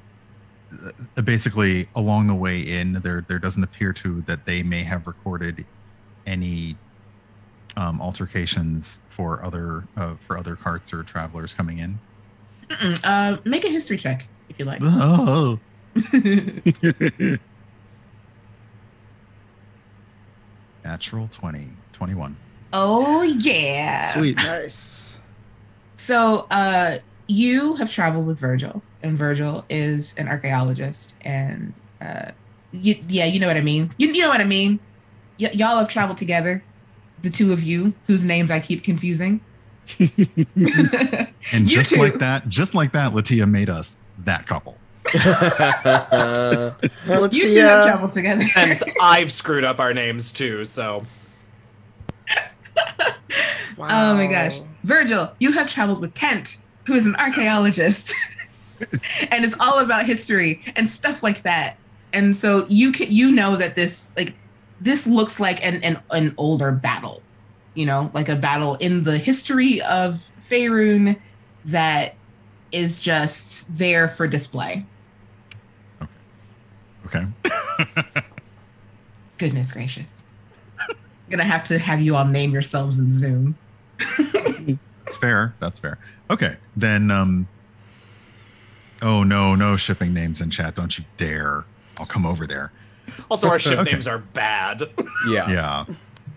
basically along the way in there doesn't appear to that they may have recorded any altercations for other carts or travelers coming in. Make a history check if you like. Oh. Natural 20, 21. Oh yeah. Sweet. Nice. So you have traveled with Virgil, and Virgil is an archaeologist, and you know what I mean. You know what I mean. Y'all have traveled together, the two of you, whose names I keep confusing. And just like that, Latia made us that couple. Let's You see, two have traveled together. And I've screwed up our names too, so. wow. Oh my gosh. Virgil, you have traveled with Kent, who is an archaeologist. And it's all about history and stuff like that. And so you know that this looks like an older battle, like a battle in the history of Faerun that is just there for display. Okay. Goodness gracious. I'm gonna have to have you all name yourselves in Zoom. That's fair. Okay, then oh no shipping names in chat, don't you dare. I'll come over there. Also, our ship Okay. names are bad. Yeah.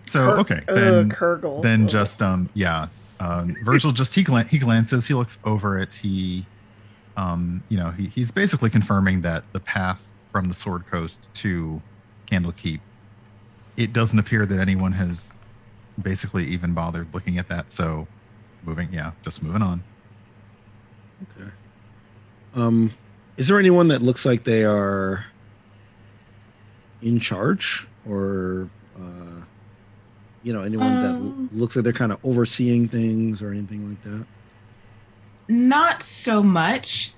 So okay, then Kurgle. then just Virgil just he glances, he looks over it, he's basically confirming that the path from the Sword Coast to Candlekeep, it doesn't appear that anyone has basically even bothered looking at that, so just moving on. Okay. Is there anyone that looks like they are in charge, or anyone that looks like they're kind of overseeing things or anything like that? Not so much.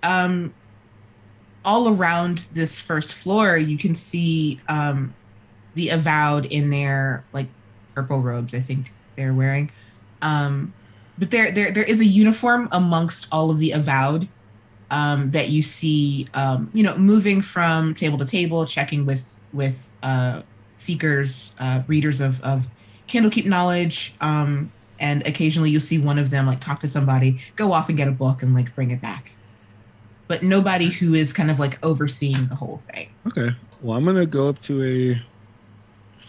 All around this first floor, you can see the Avowed in their like purple robes, I think they're wearing. But there is a uniform amongst all of the Avowed that you see, moving from table to table, checking with seekers, readers of Candlekeep knowledge, and occasionally you'll see one of them like talk to somebody, go off and get a book and like bring it back. But nobody who is kind of like overseeing the whole thing. Okay. Well, I'm gonna go up to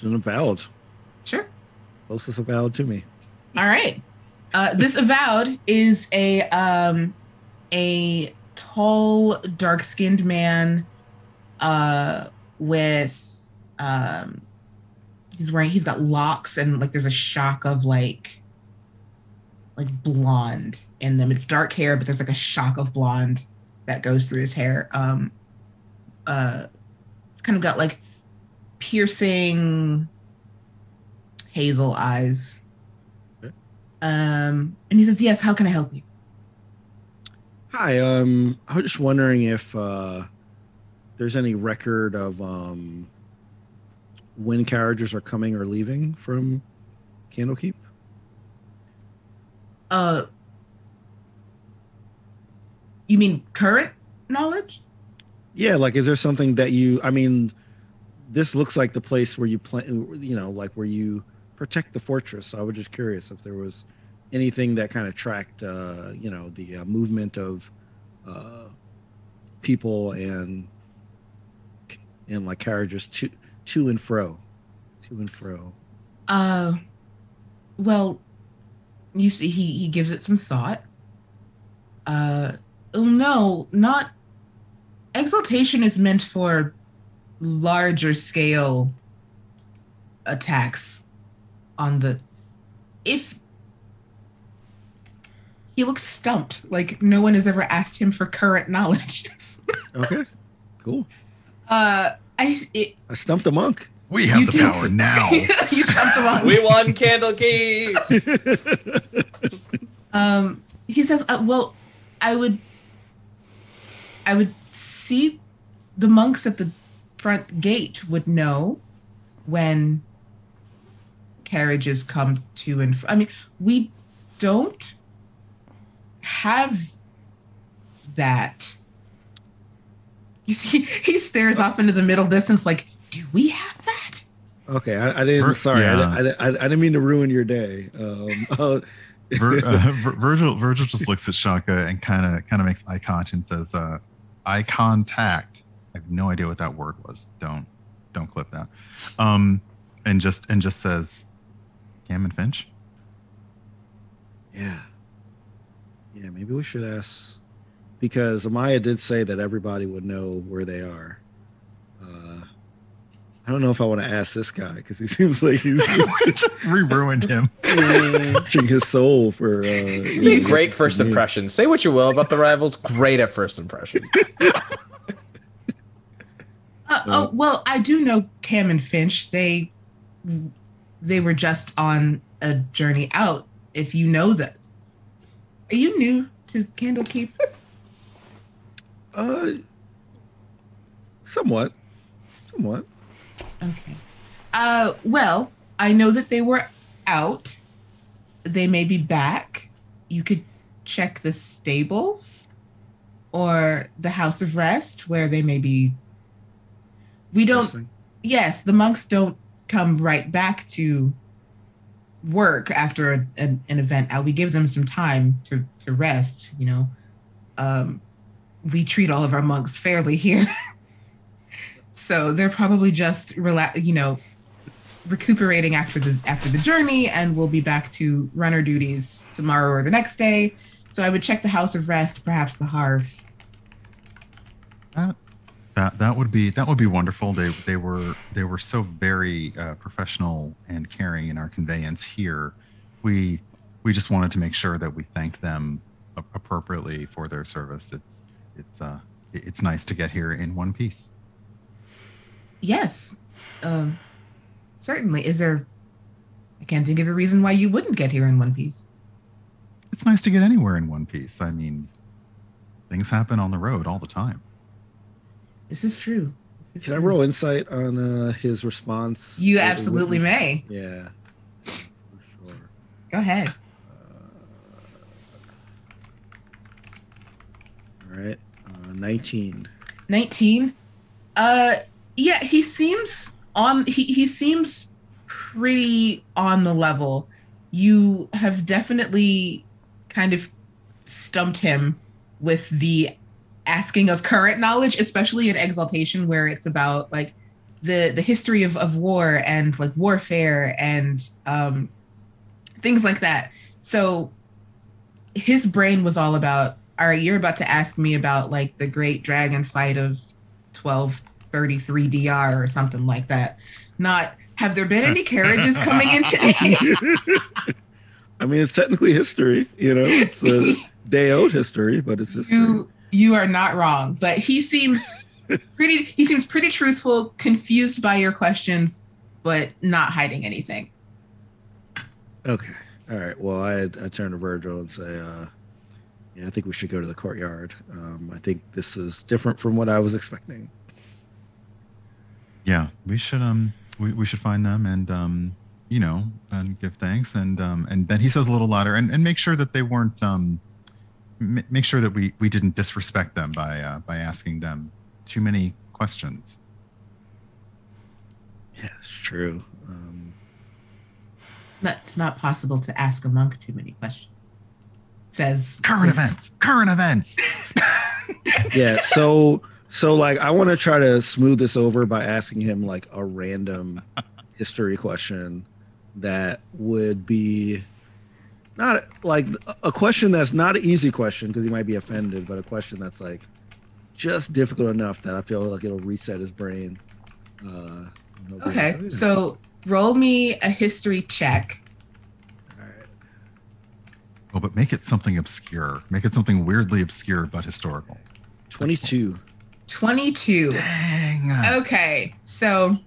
an Avowed. Sure. Closest Avowed to me. All right. This Avowed is a tall, dark-skinned man with he's got locks, and like there's a shock of like blonde in them. It's dark hair, but there's like a shock of blonde that goes through his hair. It's kind of got like piercing hazel eyes. Okay. And he says, "Yes, how can I help you?" Hi. I was just wondering if there's any record of when characters are coming or leaving from Candlekeep. You mean current knowledge? Yeah, like, is there something that this looks like the place where you like where you protect the fortress. So I was just curious if there was anything that kind of tracked, the movement of people and like carriages to and fro. Well, you see, he gives it some thought. Oh no, not exaltation is meant for larger scale attacks on the. If he looks stumped, like no one has ever asked him for current knowledge. Okay, cool. I stumped the monk. We have the power now. You stumped him on. We won Candlekeep. He says, well, I would see the monks at the front gate would know when carriages come to and from. I mean, we don't have that. You see, he stares off into the middle distance like, do we have that? Okay, I didn't. Sorry, yeah. I didn't mean to ruin your day. Virgil just looks at Shaka and kind of makes eye contact and says, "Eye contact." I have no idea what that word was. Don't clip that. And just says, "Cam and Finch." Yeah. Maybe we should ask, because Amaya did say that everybody would know where they are. I don't know if I want to ask this guy because he seems like he's just ruined him. Watching his soul for. Great first impression. Say what you will about the rivals. Great at first impression. Well, I do know Cam and Finch. They were just on a journey out. If you know that, are you new to Candlekeep? Somewhat. Okay. Well, I know that they were out. They may be back. You could check the stables or the House of Rest where they may be. We don't. Yes, the monks don't come right back to work after an event out. We give them some time to rest, you know. We treat all of our monks fairly here. So they're probably just recuperating after the journey, and we'll be back to runner duties tomorrow or the next day. So I would check the House of Rest, perhaps the Hearth. That would be wonderful. They were so very professional and caring in our conveyance here. We just wanted to make sure that we thanked them appropriately for their service. It's nice to get here in one piece. Yes, certainly. I can't think of a reason why you wouldn't get here in one piece. It's nice to get anywhere in one piece. I mean, things happen on the road all the time. This is true. Can I roll insight on his response? You absolutely may. Yeah, for sure. Go ahead. All right, 19. 19. Yeah, he seems on. He seems pretty on the level. You have definitely kind of stumped him with the asking of current knowledge, especially in Exaltation, where it's about like the history of war and like warfare and things like that. So his brain was all about, all right, you're about to ask me about like the great dragon fight of 1233 DR or something like that. Not, have there been any carriages coming in today? I mean, it's technically history, you know, it's a day old history, but it's history. You are not wrong, but he seems pretty truthful, confused by your questions, but not hiding anything. Okay. All right. Well, I turn to Virgil and say, yeah, I think we should go to the courtyard. I think this is different from what I was expecting. Yeah, we should we should find them and you know, and give thanks and then he says a little louder and make sure that they weren't make sure that we didn't disrespect them by asking them too many questions. Yeah, it's true. It's not possible to ask a monk too many questions. Says current events. Yeah. So like, I want to try to smooth this over by asking him like a random history question that would be not like a question that's not an easy question because he might be offended, but a question that's like just difficult enough that I feel like it'll reset his brain. Okay, so roll me a history check. All right. Oh, but make it something obscure. Make it something weirdly obscure but historical. 22. 22. Dang. Okay, so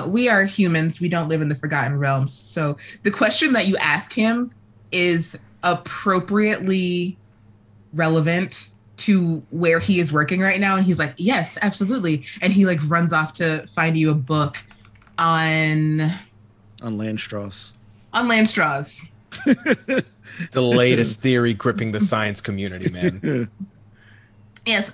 we are humans. We don't live in the Forgotten Realms. So the question that you ask him is appropriately relevant to where he is working right now. And he's like, yes, absolutely. And he like runs off to find you a book on Landstraws. On Landstraws. The latest theory gripping the science community, man. Yes.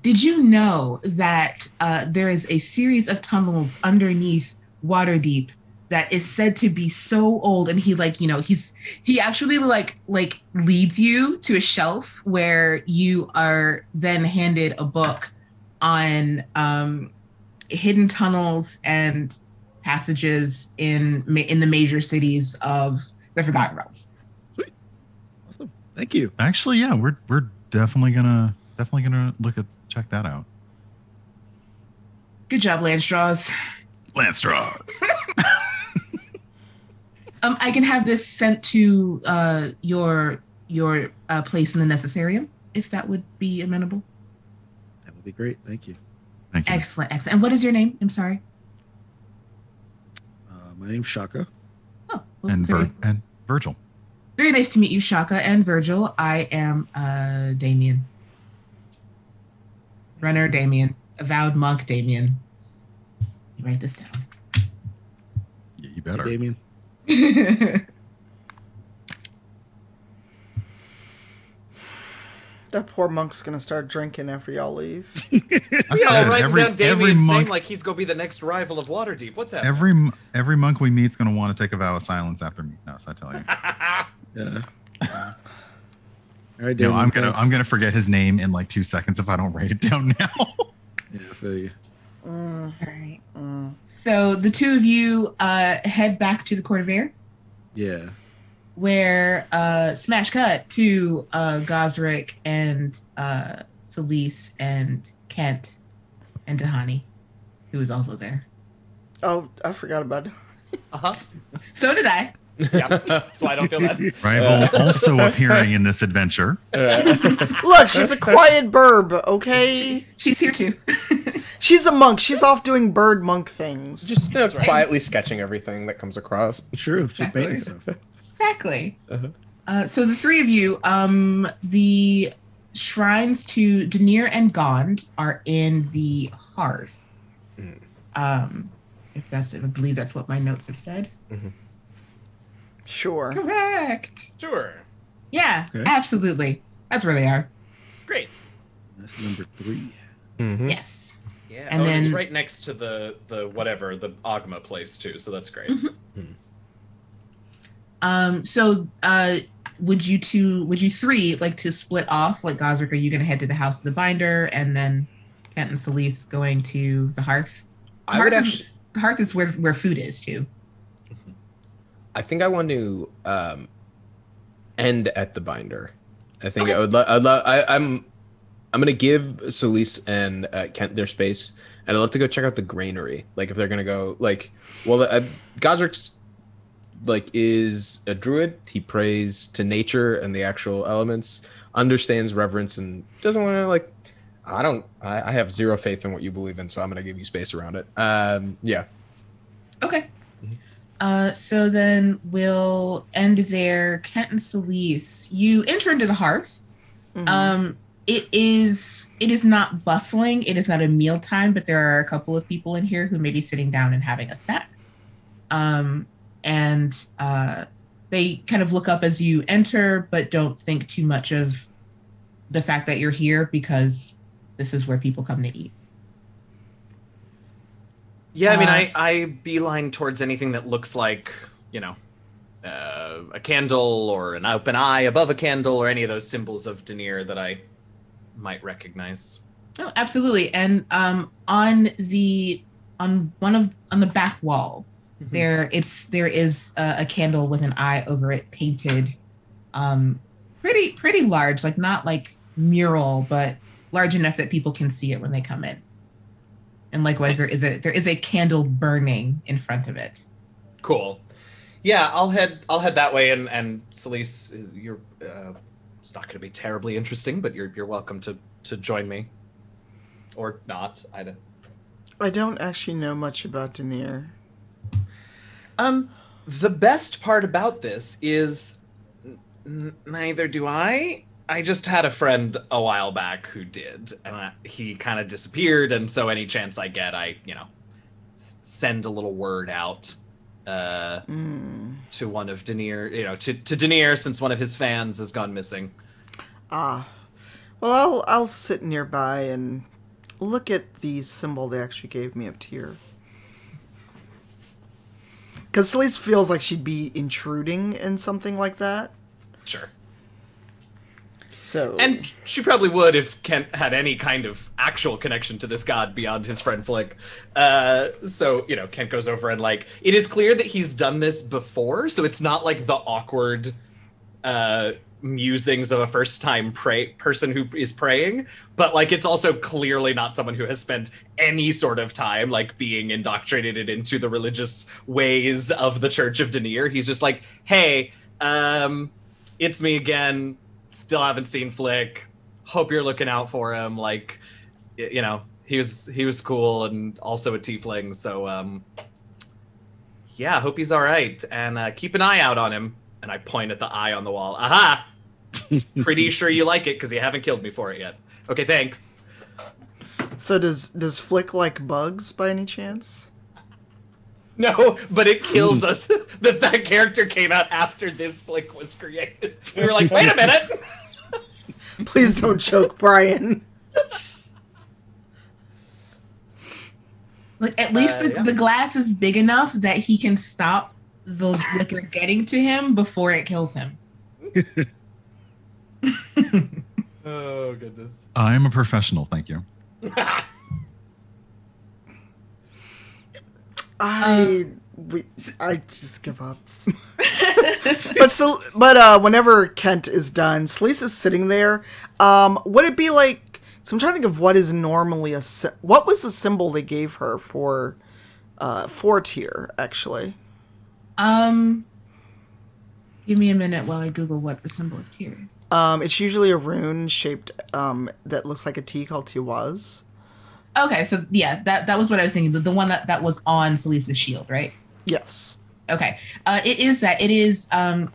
Did you know that there is a series of tunnels underneath Waterdeep that is said to be so old? And he like, he actually like leads you to a shelf where you are then handed a book on hidden tunnels and passages in the major cities of the Forgotten Realms. Sweet. Awesome. Thank you. Actually, yeah, we're definitely gonna check that out. Good job, Landstraws. Landstraws. I can have this sent to your place in the Necessarium, if that would be amenable. That would be great. Thank you. Thank you. Excellent. And what is your name? I'm sorry. My name's Shaka. Oh, well, And Virgil. very nice to meet you, Shaka and Virgil. I am Damien. Runner Damien. Avowed monk Damien. You write this down. Yeah, you better. Damien. That poor monk's gonna start drinking after y'all leave. I Yeah, said writing down Damien's name monk, like he's gonna be the next rival of Waterdeep. What's happening? every monk we meet's gonna want to take a vow of silence after meeting us. I tell you. Yeah. All right, No, Damien. I'm gonna forget his name in like 2 seconds if I don't write it down now. Yeah, I feel you. All right. So the two of you head back to the Court of Air, Yeah. where smash cut to Gosrick and Celise and Kent and Tahani, who is also there. Oh, I forgot about it. Uh-huh. So did I. Yeah, so I don't feel bad. Rival also appearing in this adventure. Look, she's a quiet burb, okay? She's here too. She's a monk. She's off doing bird monk things. Just That's right. quietly sketching everything that comes across. True. Just Exactly. painting stuff. Exactly. So the three of you, the shrines to Denier and Gond are in the hearth. If that's it, I believe that's what my notes have said. Sure. Correct. Sure. Yeah, Okay. absolutely. That's where they are. Great. That's number 3. Mm-hmm. Yes. Yeah. And it's then- right next to the Ogma place too, so that's great. So would you three like to split off? Like Gosrick, are you gonna head to the House of the Binder and then Kent and Celise going to the hearth? The I would hearth is- actually, The hearth is where food is too. I think I want to end at the binder. I think Okay. I'm gonna give Celise and Kent their space, and I'd love to go check out the granary. Like if they're gonna go, like, well, Gosrick's like is a druid. He prays to nature and the actual elements, understands reverence, and doesn't want to like. I have zero faith in what you believe in, so I'm gonna give you space around it. Yeah. Okay. So then we'll end there. Kent and Celise, you enter into the hearth. It is not bustling. It is not a mealtime, but there are a couple of people in here who may be sitting down and having a snack. And they kind of look up as you enter, but don't think too much of the fact that you're here because this is where people come to eat. Yeah, I mean, I beeline towards anything that looks like, a candle or an open eye above a candle or any of those symbols of Denier that I might recognize. Oh, absolutely. And on the back wall, there is a candle with an eye over it, painted, pretty large, like not like mural, but large enough that people can see it when they come in. And likewise, Nice. there is a candle burning in front of it. Cool. Yeah, I'll head that way, and Celise, it's not going to be terribly interesting, but you're welcome to join me, or not. I don't actually know much about Denier. The best part about this is neither do I. I just had a friend a while back who did, and he kind of disappeared, and so any chance I get, I send a little word out to one of Denier, to Denier, since one of his fans has gone missing. Well, I'll sit nearby and look at the symbol they actually gave me of Tyr. Because Celeste feels like she'd be intruding in something like that. Sure. So, and she probably would if Kent had any kind of actual connection to this god beyond his friend Flick. So, Kent goes over and it is clear that he's done this before, so it's not like the awkward musings of a first-time person who is praying, but it's also clearly not someone who has spent any sort of time being indoctrinated into the religious ways of the Church of Denier. He's just like, hey, it's me again. Still haven't seen Flick. Hope you're looking out for him. He was cool and also a tiefling. So, yeah, hope he's all right. And keep an eye out on him. And I point at the eye on the wall. Aha! Pretty sure you like it because you haven't killed me for it yet. Okay, thanks. So does Flick like bugs by any chance? No, but it kills us that character came out after this Flick was created. We were like, wait a minute! Please don't choke Brian. At least the glass is big enough that he can stop the liquor getting to him before it kills him. Oh, goodness. I'm a professional, thank you. I just give up. but whenever Kent is done, Celeste is sitting there. Would it be like? So I'm trying to think of what is normally what was the symbol they gave her for Tyr actually? Give me a minute while I Google what the symbol of Tyr is. It's usually a rune shaped that looks like a T called Tiwaz. Okay, so yeah, that was what I was thinking. The one that was on Celeste's shield, right? Yes. Okay. It is that. It is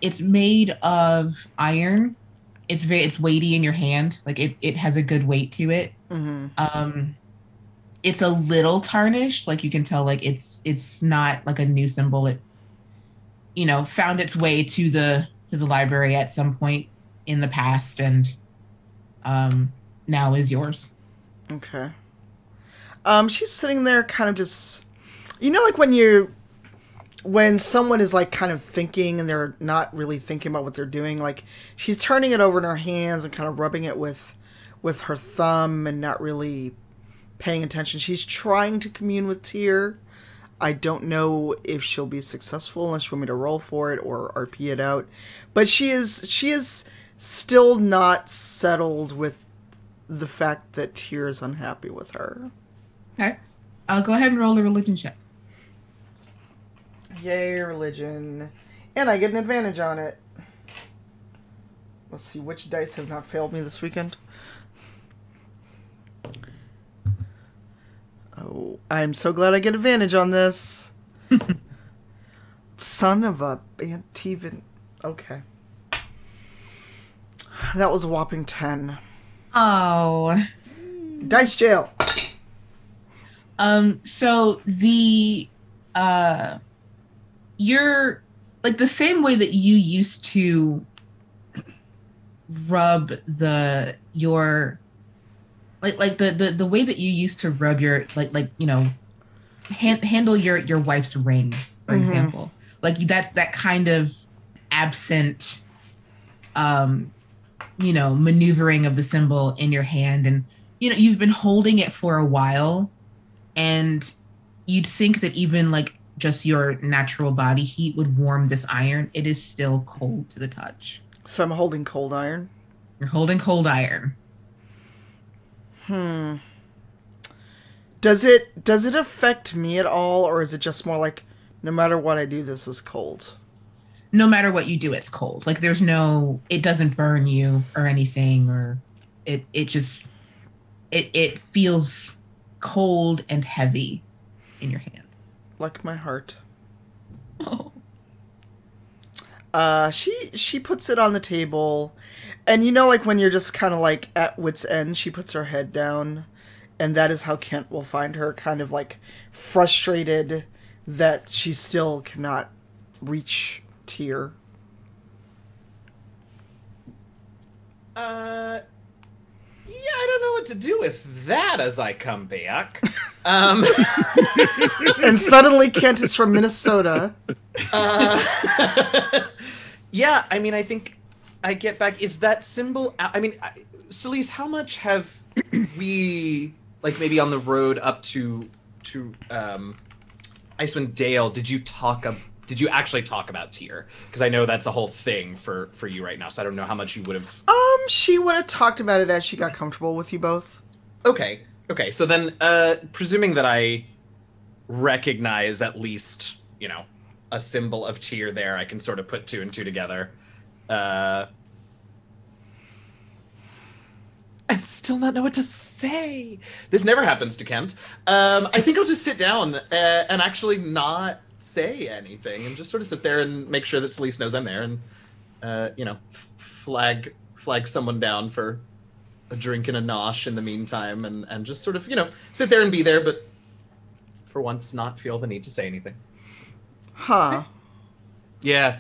it's made of iron. It's weighty in your hand. It has a good weight to it. Mm-hmm. It's a little tarnished. You can tell it's not a new symbol. It found its way to the library at some point in the past, and now is yours. Okay. She's sitting there kind of just, when someone is kind of thinking and they're not really thinking about what they're doing, she's turning it over in her hands and kind of rubbing it with her thumb and not really paying attention. She's trying to commune with Tyr. I don't know if she'll be successful unless you want me to roll for it or RP it out. But she is still not settled with the fact that Tyr is unhappy with her. Okay. I'll go ahead and roll a religion check. Yay, religion. And I get an advantage on it. Let's see, which dice have not failed me this weekend? Oh, I'm so glad I get advantage on this. Son of a Antivan. Okay. That was a whopping 10. Oh. Dice jail. So you're the same way that you used to rub your the way that you used to rub your handle your wife's ring, for example, that kind of absent maneuvering of the symbol in your hand, and you've been holding it for a while, and you'd think that even like just your natural body heat would warm this iron. It is still cold to the touch. So I'm holding cold iron. You're holding cold iron. Does it affect me at all, or is it just more like no matter what I do, this is cold? No matter what you do, it's cold. Like it doesn't burn you or anything, or it just it feels cold and heavy in your hand. Like my heart. Oh. She puts it on the table, and like when you're just kind of like at wit's end, she puts her head down, and that is how Kent will find her, kind of like frustrated that she still cannot reach Tyr. Yeah, I don't know what to do with that as I come back. And suddenly Kent is from Minnesota. Yeah, I mean, I think I get back. Is that symbol? I mean, Celise, how much have we, like, maybe on the road up to Icewind Dale? Did you actually talk about Tyr? Because I know that's a whole thing for you right now. So I don't know how much you would have. She would have talked about it as she got comfortable with you both. Okay. So then, presuming that I recognize at least, a symbol of Tyr there, I can sort of put two and two together. And still not know what to say. This never happens to Kent. I think I'll just sit down and actually not say anything and just sort of sit there and make sure that Celise knows I'm there, and flag someone down for a drink and a nosh in the meantime, and just sort of sit there and be there, but for once not feel the need to say anything. Yeah.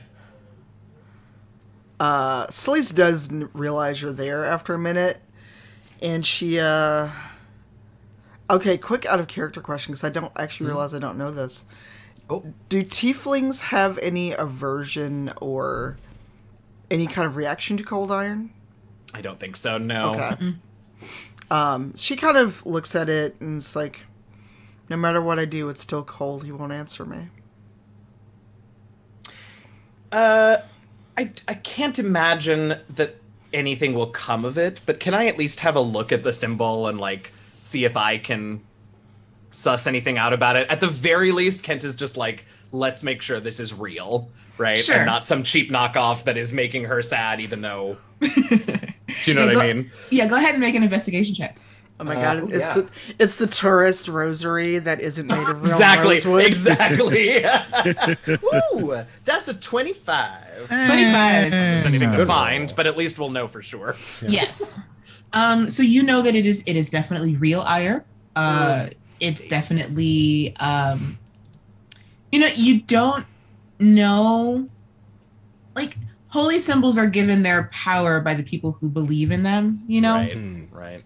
Celise does realize you're there after a minute, and she okay, quick out of character question, because I don't actually realize I don't know this. Oh. Do tieflings have any aversion or any kind of reaction to cold iron? I don't think so, no. Okay. She kind of looks at it and is like, no matter what I do, it's still cold. He won't answer me. I can't imagine that anything will come of it, but can I at least have a look at the symbol and, like, see if I can suss anything out about it? At the very least, Kent is just like, let's make sure this is real, right? Sure. And not some cheap knockoff that is making her sad, even though... Do you know what I mean? Yeah, go ahead and make an investigation check. Oh my god, it's the tourist rosary that isn't made of real Exactly. rosewood. Ooh, that's a 25. 25. There's anything to Good find, roll. but at least we'll know for sure. Yes. So you know that it is definitely real ire. It's definitely you don't know, like, holy symbols are given their power by the people who believe in them, Right.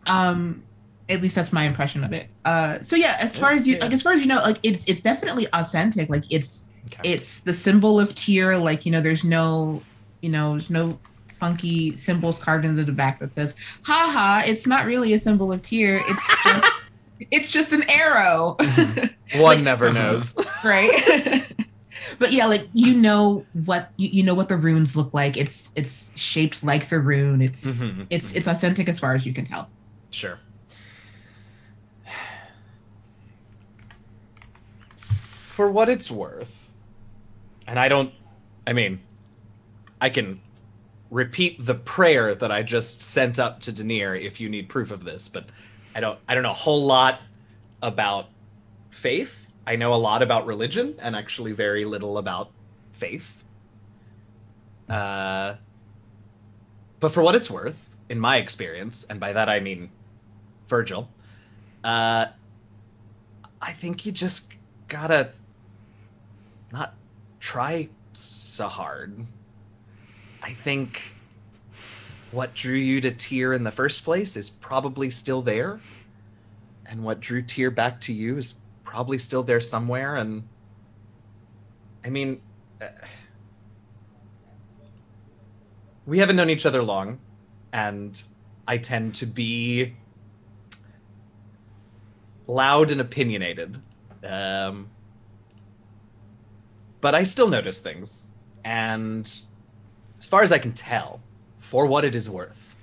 At least that's my impression of it. So yeah, as far as you know, like, it's definitely authentic. Like, it's the symbol of Tyr. Like, there's no funky symbols carved into the back that says, haha, it's not really a symbol of Tyr. It's just an arrow. One never knows. Right. But yeah, like, what the runes look like. It's shaped like the rune. It's authentic as far as you can tell. Sure. For what it's worth, and I can repeat the prayer that I just sent up to Denier if you need proof of this, but I don't know a whole lot about faith. I know a lot about religion and actually very little about faith. But for what it's worth, in my experience, and by that I mean Virgil, I think you just gotta not try so hard. I think what drew you to Tyr in the first place is probably still there, and what drew Tyr back to you is probably still there somewhere. And I mean, we haven't known each other long, and I tend to be loud and opinionated. But I still notice things. And as far as I can tell, for what it is worth,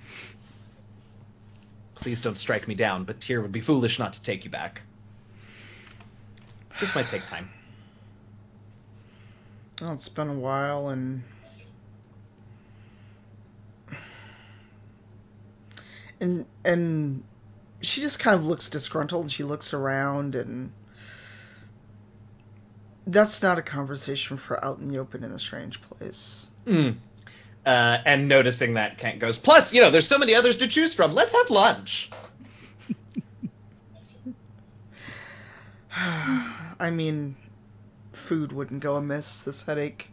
please don't strike me down, but Tyr would be foolish not to take you back. Just might take time. Well, it's been a while, and she just kind of looks disgruntled, and she looks around, and that's not a conversation for out in the open in a strange place. And noticing that, Kent goes, plus, there's so many others to choose from. Let's have lunch. I mean, food wouldn't go amiss. This headache,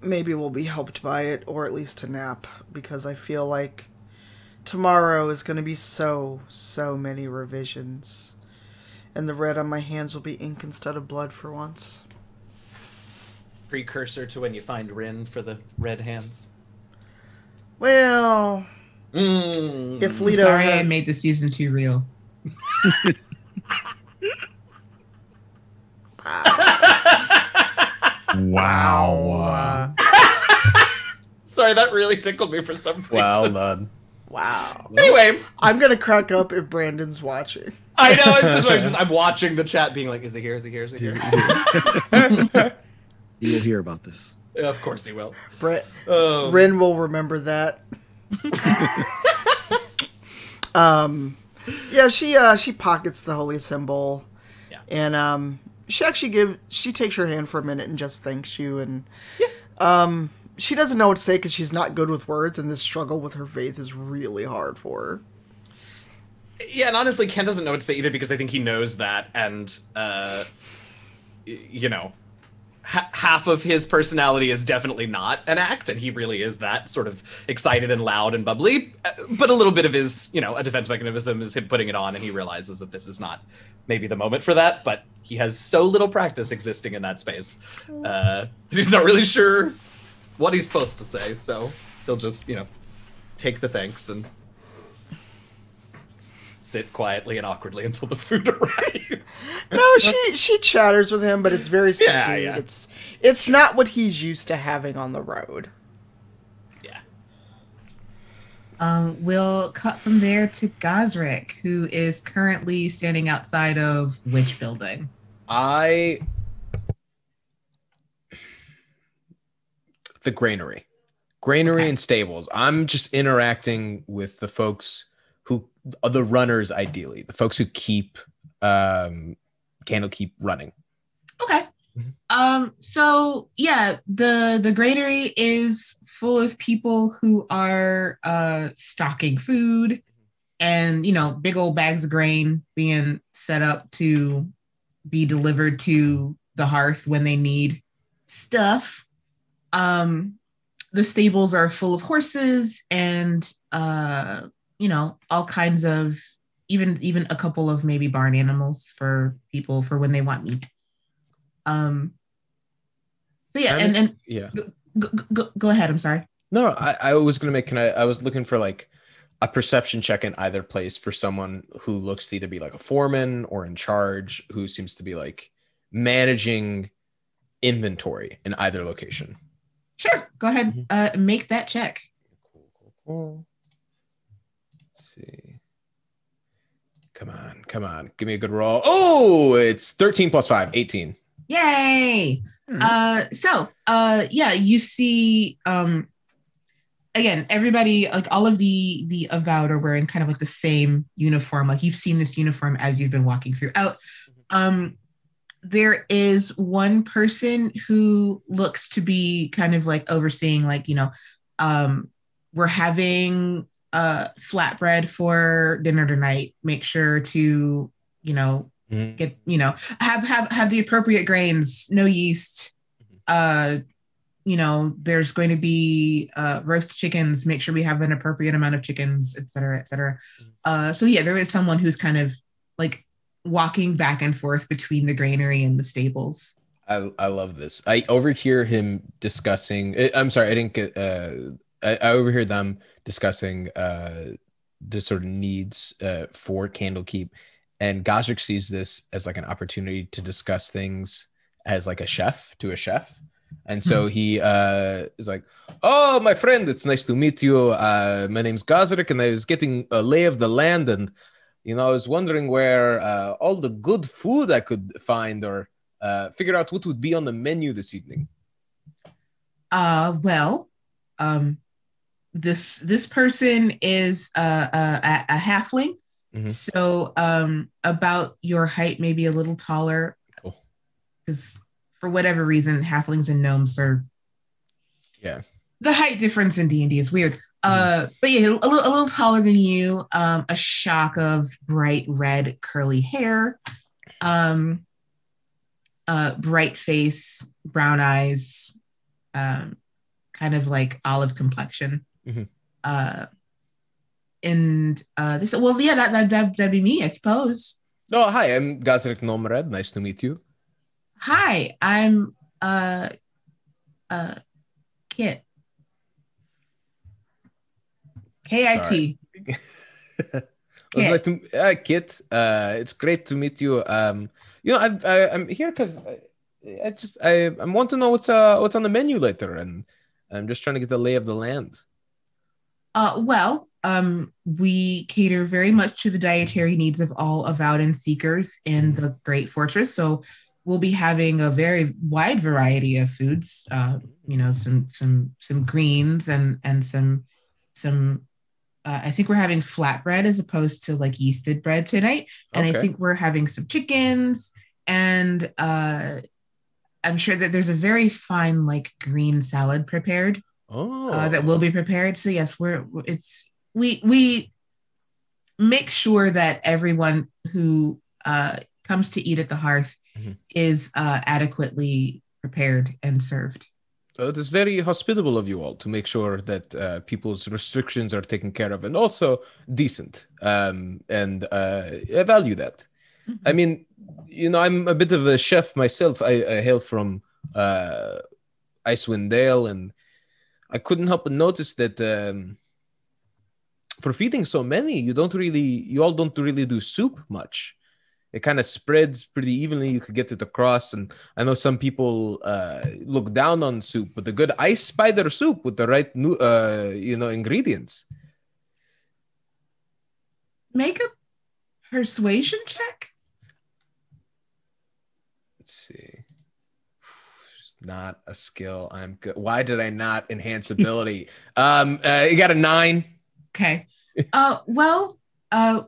maybe we'll be helped by it, or at least a nap, because I feel like tomorrow is going to be so many revisions. And the red on my hands will be ink instead of blood for once. Precursor to when you find Rin for the red hands. Well, if Leto Sorry I made the season 2 real. Wow. Sorry, that really tickled me for some reason. Well done. Wow. Anyway, I'm going to crack up if Brandon's watching. I know, I'm watching the chat being like, is it here, is it here, is it here? You'll hear about this. Of course he will. Rin will remember that. She pockets the holy symbol. Yeah. And she takes your hand for a minute and just thanks you, and she doesn't know what to say because she's not good with words, and this struggle with her faith is really hard for her. Yeah, and honestly, Ken doesn't know what to say either because I think he knows that, and half of his personality is definitely not an act, and he really is that sort of excited and loud and bubbly. But a little bit of his, a defense mechanism is him putting it on, and he realizes that this is not maybe the moment for that, but he has so little practice existing in that space that he's not really sure what he's supposed to say, so he'll just, take the thanks and sit quietly and awkwardly until the food arrives. No, she chatters with him, but it's very subdued. Yeah. It's not what he's used to having on the road. Yeah. We'll cut from there to Gosrick, who is currently standing outside of which building? The granary. Granary and stables. I'm just interacting with the folks who are the runners, ideally. The folks who keep Candlekeep running. Okay. So yeah, the granary is full of people who are stocking food and big old bags of grain being set up to be delivered to the hearth when they need stuff. The stables are full of horses and all kinds of even a couple of maybe barn animals for people for when they want meat. So yeah, and yeah. Go ahead. I'm sorry. No, I was gonna make. I was looking for like a perception check in either place for someone who looks to either be like a foreman or in charge, who seems to be like managing inventory in either location. Sure, go ahead. Make that check. Cool. Let's see. Come on. Give me a good roll. Oh, it's 13 plus 5, 18. Yay! You see, again, everybody, like all of the Avowed are wearing kind of like the same uniform. Like you've seen this uniform as you've been walking throughout. There is one person who looks to be kind of like overseeing, like, we're having flatbread for dinner tonight. Make sure to, get, have the appropriate grains, no yeast. There's going to be roast chickens. Make sure we have an appropriate amount of chickens, et cetera, et cetera. So yeah, there is someone who's kind of like walking back and forth between the granary and the stables. I love this. I overhear him discussing. I'm sorry, I didn't get I overhear them discussing the sort of needs for Candlekeep, and Gosrick sees this as like an opportunity to discuss things as like a chef to a chef. And so he is like, "Oh, my friend, it's nice to meet you. My name's Gosrick, and I was getting a lay of the land, and I was wondering where all the good food I could find, or figure out what would be on the menu this evening." Well, this person is a halfling, so about your height, maybe a little taller. Cool. Because for whatever reason, halflings and gnomes are the height difference in D&D is weird. But yeah, a little taller than you. A shock of bright red curly hair. Bright face, brown eyes. Kind of like olive complexion. And this, well, yeah, that'd be me, I suppose. Oh, hi, I'm Gosrick Nomred. Nice to meet you. Hi, I'm Kit. Kit. Kit. It's great to meet you. I'm here because I want to know what's on the menu later, and I'm just trying to get the lay of the land. We cater very much to the dietary needs of all Avowed seekers in the Great Fortress. So we'll be having a very wide variety of foods. Some greens and some. I think we're having flatbread as opposed to like yeasted bread tonight, and I think we're having some chickens, and I'm sure that there's a very fine like green salad prepared. That will be prepared. So yes, we make sure that everyone who comes to eat at the hearth is adequately prepared and served. It is very hospitable of you all to make sure that people's restrictions are taken care of, and also decent. And I value that. I mean, I'm a bit of a chef myself. I hail from Icewind Dale, and I couldn't help but notice that for feeding so many, you all don't really do soup much. It kind of spreads pretty evenly. You could get it across, and I know some people look down on soup, but the good ice spider soup with the right ingredients. Make a persuasion check. Let's see. Not a skill. I'm good. Why did I not enhance ability? You got a 9. Okay.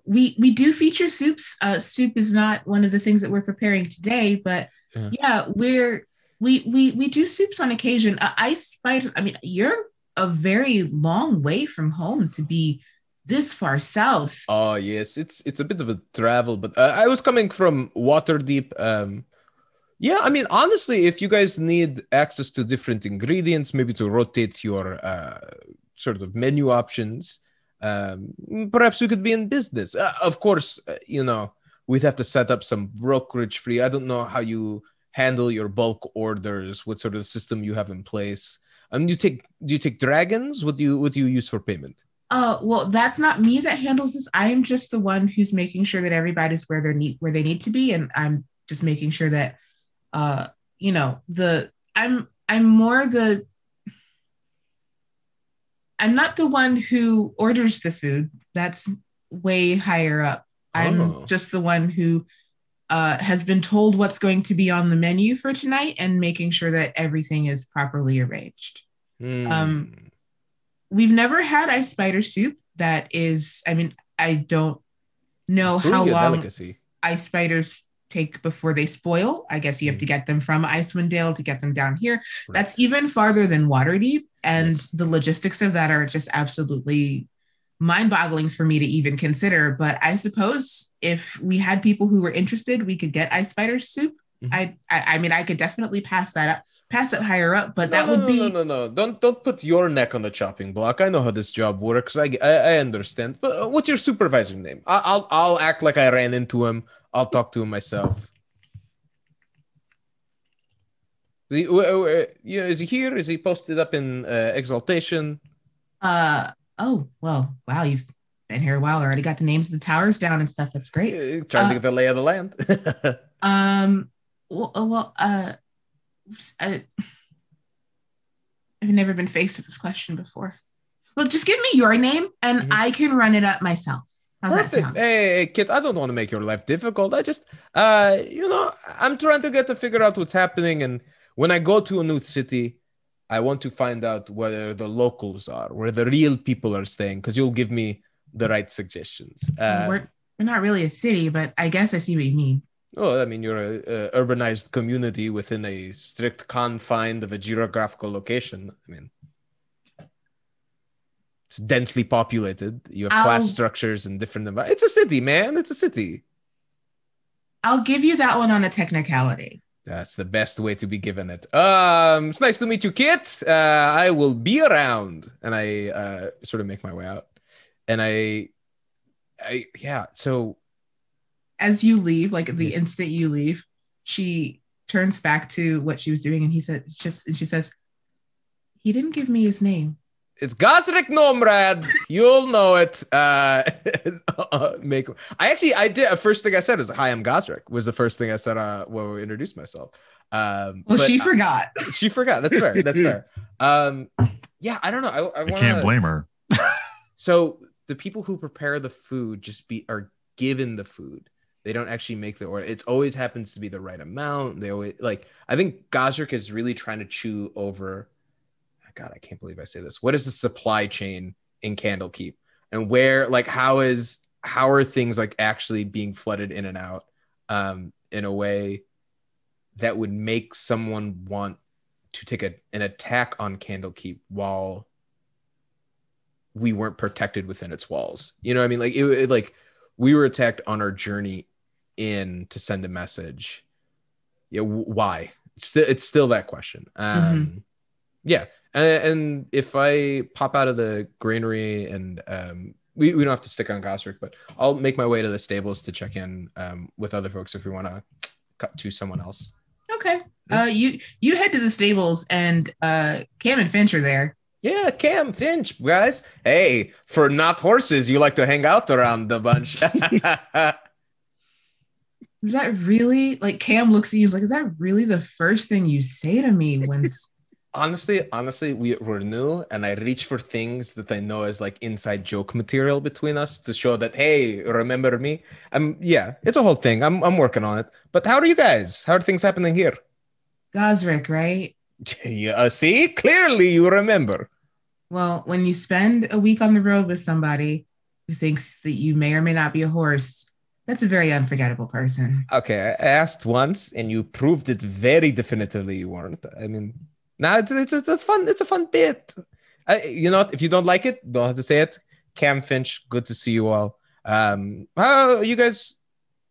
We do feature soups. Soup is not one of the things that we're preparing today, but we do soups on occasion. Ice spider. I mean, you're a very long way from home to be this far south. Oh yes, it's a bit of a travel, but I was coming from Waterdeep. Yeah, I mean, honestly, if you guys need access to different ingredients, maybe to rotate your sort of menu options, perhaps we could be in business. Of course, we'd have to set up some brokerage fee. I don't know how you handle your bulk orders, what sort of system you have in place. Do you take dragons? What do you use for payment? Well, that's not me that handles this. I am just the one who's making sure that everybody's where they need to be, and I'm just making sure that I'm not the one who orders the food. That's way higher up. I'm just the one who has been told what's going to be on the menu for tonight and making sure that everything is properly arranged. We've never had ice spider soup. That is, I mean, I don't know how long ice spiders take before they spoil. I guess you have to get them from Icewind Dale to get them down here. Right. That's even farther than Waterdeep, and the logistics of that are just absolutely mind-boggling for me to even consider. But I suppose if we had people who were interested, we could get ice spider soup. I mean, I could definitely pass it higher up, but no. Don't put your neck on the chopping block. I know how this job works. I understand. But what's your supervisor's name? I'll act like I ran into him. I'll talk to him myself. Is he here? Is he posted up in Exaltation? Oh, well, wow, you've been here a while. Already got the names of the towers down and stuff. That's great. Trying to get the lay of the land. Um, well, I, I've never been faced with this question before. Well, just give me your name and I can run it up myself. How's that Perfect. sound? Hey, kid, I don't want to make your life difficult. I just, I'm trying to figure out what's happening. And when I go to a new city, I want to find out where the locals are, where the real people are staying, because you'll give me the right suggestions. Well, we're not really a city, but I guess I see what you mean. Oh, I mean, you're a urbanized community within a strict confine of a geographical location. I mean, it's densely populated. You have class structures and different. It's a city, man. It's a city. I'll give you that one on a technicality. That's the best way to be given it. It's nice to meet you, Kit. I will be around, and I sort of make my way out, and yeah. So as you leave, like the instant you leave, she turns back to what she was doing, and she says, "He didn't give me his name." It's Gosrick Nomrad. You'll know it. I did. First thing I said was, "Hi, I'm Gosrick." Was the first thing I said when we introduced myself. She forgot. She forgot. That's fair. That's fair. Yeah, I don't know. I can't blame her. So the people who prepare the food are given the food. They don't actually make the order. It always happens to be the right amount. They always I think Gosrick is really trying to chew over. God, I can't believe I say this. What is the supply chain in Candlekeep, and how are things actually being flooded in and out in a way that would make someone want to take an attack on Candlekeep while we weren't protected within its walls? You know what I mean? We were attacked on our journey in to send a message. Yeah, why? It's still that question. Yeah. And if I pop out of the granary and we don't have to stick on Gosrick, but I'll make my way to the stables to check in with other folks if we want to cut to someone else. Okay. You head to the stables and Cam and Finch are there. Yeah, Cam, Finch, guys. Hey, for not horses, you like to hang out around the bunch. Is that really Cam looks at you? He's like, is that really the first thing you say to me when? Honestly, we're new, and I reach for things that I know is inside joke material between us to show that, hey, remember me? Yeah, it's a whole thing. I'm working on it. But how are you guys? How are things happening here? Gosrick, right? Yeah, see, clearly you remember. Well, when you spend a week on the road with somebody who thinks that you may or may not be a horse, that's a very unforgettable person. Okay, I asked once, and you proved it very definitively you weren't. I mean. No, it's fun. It's a fun bit. If you don't like it, don't have to say it. Cam, Finch, good to see you all. How you guys?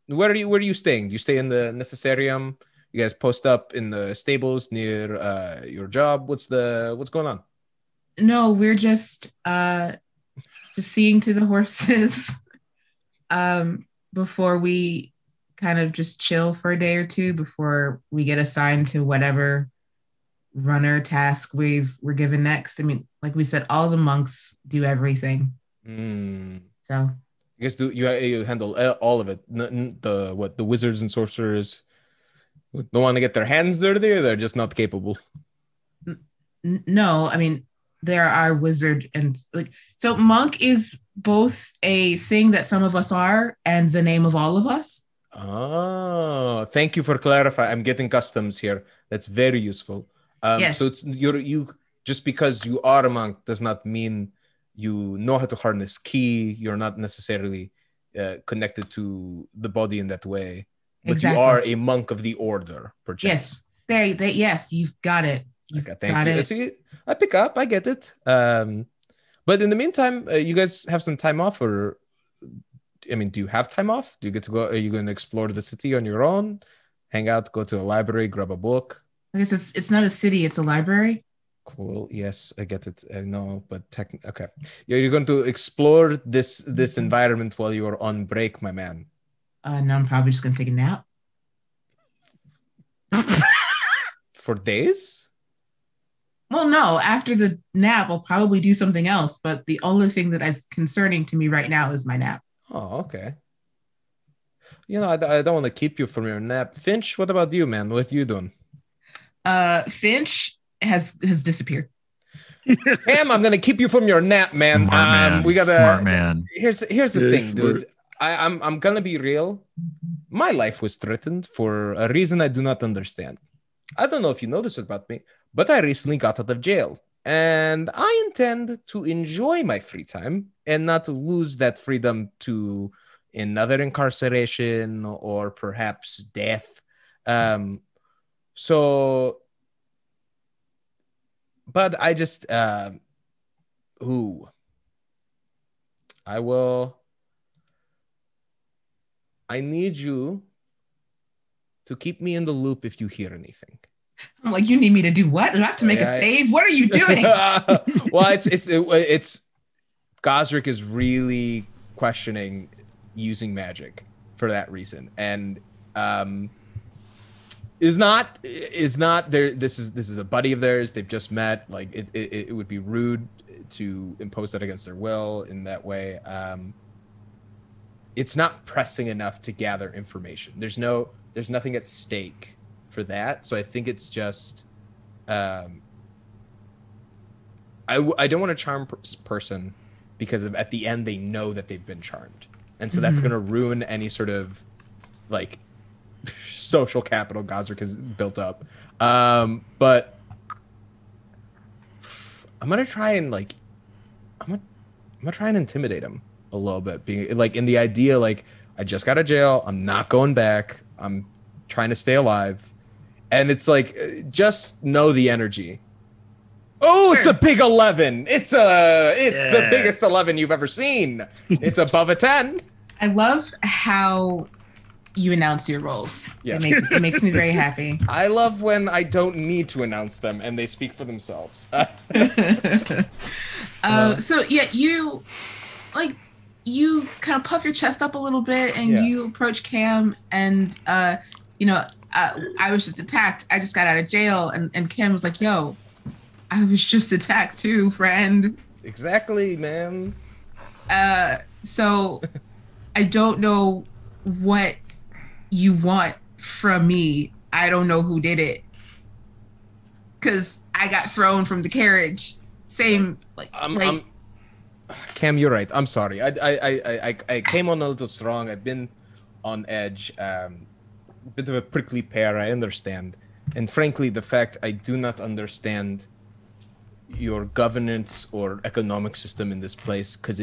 Where are you staying? Do you stay in the Necessarium? You guys post up in the stables near your job? What's going on? No, we're just seeing to the horses before we kind of just chill for a day or two before we get assigned to whatever runner task we're given next. I mean, like we said, all the monks do everything. So you guys you handle all of it. The wizards and sorcerers don't want to get their hands dirty, or they're just not capable? No, I mean, there are wizard and so monk is both a thing that some of us are and the name of all of us. Oh, thank you for clarifying. I'm getting customs here. That's very useful. Yes. So it's you just because you are a monk does not mean you know how to harness ki. You're not necessarily connected to the body in that way, but exactly. You are a monk of the order, perchance. Yes, yes, you've got it. Thank you. See, I pick up. I get it. But in the meantime, you guys have some time off, or I mean, do you have time off? Do you get to go? Are you going to explore the city on your own? Hang out, go to a library, grab a book? I guess it's not a city, it's a library. Cool. Yes, I get it. I know, but okay. You're going to explore this environment while you are on break, my man. No, I'm probably just going to take a nap. For days? Well, no, after the nap, I'll probably do something else. But the only thing that is concerning to me right now is my nap. Oh, okay. I don't want to keep you from your nap. Finch, what about you, man? What you doing? Finch has disappeared. Cam, I'm gonna keep you from your nap, man. Smart man. We gotta. Smart man. Here's the thing, dude. I'm gonna be real. My life was threatened for a reason I do not understand. I don't know if you know this about me, but I recently got out of jail, and I intend to enjoy my free time and not to lose that freedom to another incarceration or perhaps death. But I just I need you to keep me in the loop if you hear anything. I'm like, you need me to do what? Do I have to make a save? What are you doing? Well, it's Gosrick is really questioning using magic for that reason, and is not there. This is a buddy of theirs. They've just met. Like it would be rude to impose that against their will in that way. It's not pressing enough to gather information. There's nothing at stake for that. So I think it's just I don't want to charm person because at the end they know that they've been charmed, and so that's going to ruin any sort of like social capital Gosrick has built up. But I'm gonna try and intimidate him a little bit, being like in the idea like I just got out of jail, I'm not going back, I'm trying to stay alive, and it's like just know the energy. Oh, It's a big 11. It's the biggest 11 you've ever seen. It's above a 10. I love how you announce your roles. Yeah. It makes me very happy. I love when I don't need to announce them and they speak for themselves. So yeah, you kind of puff your chest up a little bit and you approach Cam and I was just attacked. I just got out of jail and Cam was like, yo, I was just attacked too, friend. Exactly, man. So I don't know what you want from me. I don't know who did it. Cause I got thrown from the carriage. Same Cam, you're right. I'm sorry. I came on a little strong. I've been on edge. Bit of a prickly pear, I understand. And frankly, the fact I do not understand your governance or economic system in this place, because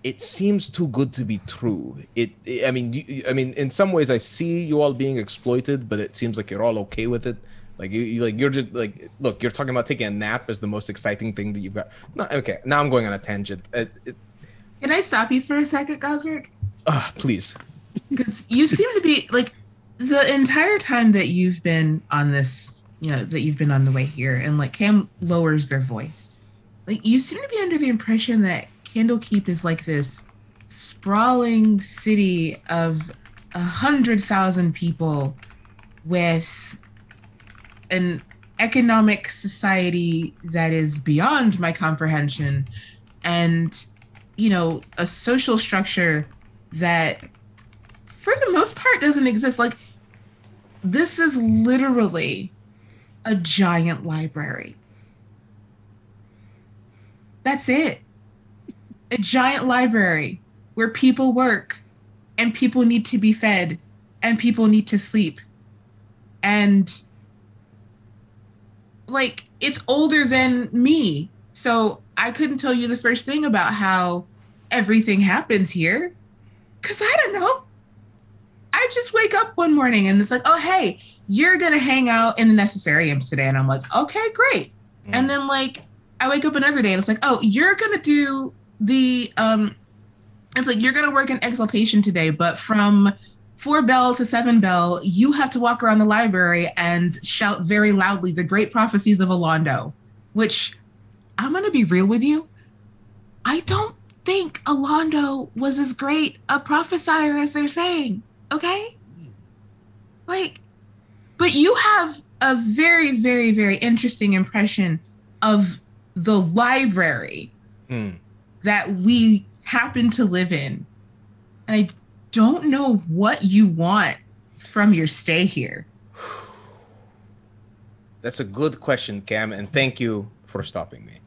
it seems too good to be true. I mean, in some ways, I see you all being exploited, but it seems like you're all okay with it. Like you're just like, look, you're talking about taking a nap as the most exciting thing that you've got. No, okay, now I'm going on a tangent. Can I stop you for a second, Gosrick? Please. Because you seem to be like the entire time that you've been on this, that you've been on the way here, and like Cam lowers their voice. Like you seem to be under the impression that Candlekeep is like this sprawling city of 100,000 people with an economic society that is beyond my comprehension, and a social structure that for the most part doesn't exist. Like this is literally a giant library. That's it. A giant library where people work and people need to be fed and people need to sleep. And like, it's older than me. So I couldn't tell you the first thing about how everything happens here. 'Cause I don't know. I just wake up one morning and it's like, oh, hey, you're going to hang out in the necessariums today. And I'm like, okay, great. And then like, I wake up another day and it's like, oh, you're going to do the, it's like, you're going to work in exaltation today, but from 4 bell to 7 bell, you have to walk around the library and shout very loudly the great prophecies of Alondo, which I'm going to be real with you. I don't think Alondo was as great a prophesier as they're saying. Okay? Like, but you have a very, very, very interesting impression of the library that we happen to live in. And I don't know what you want from your stay here. That's a good question, Cam, and thank you for stopping me.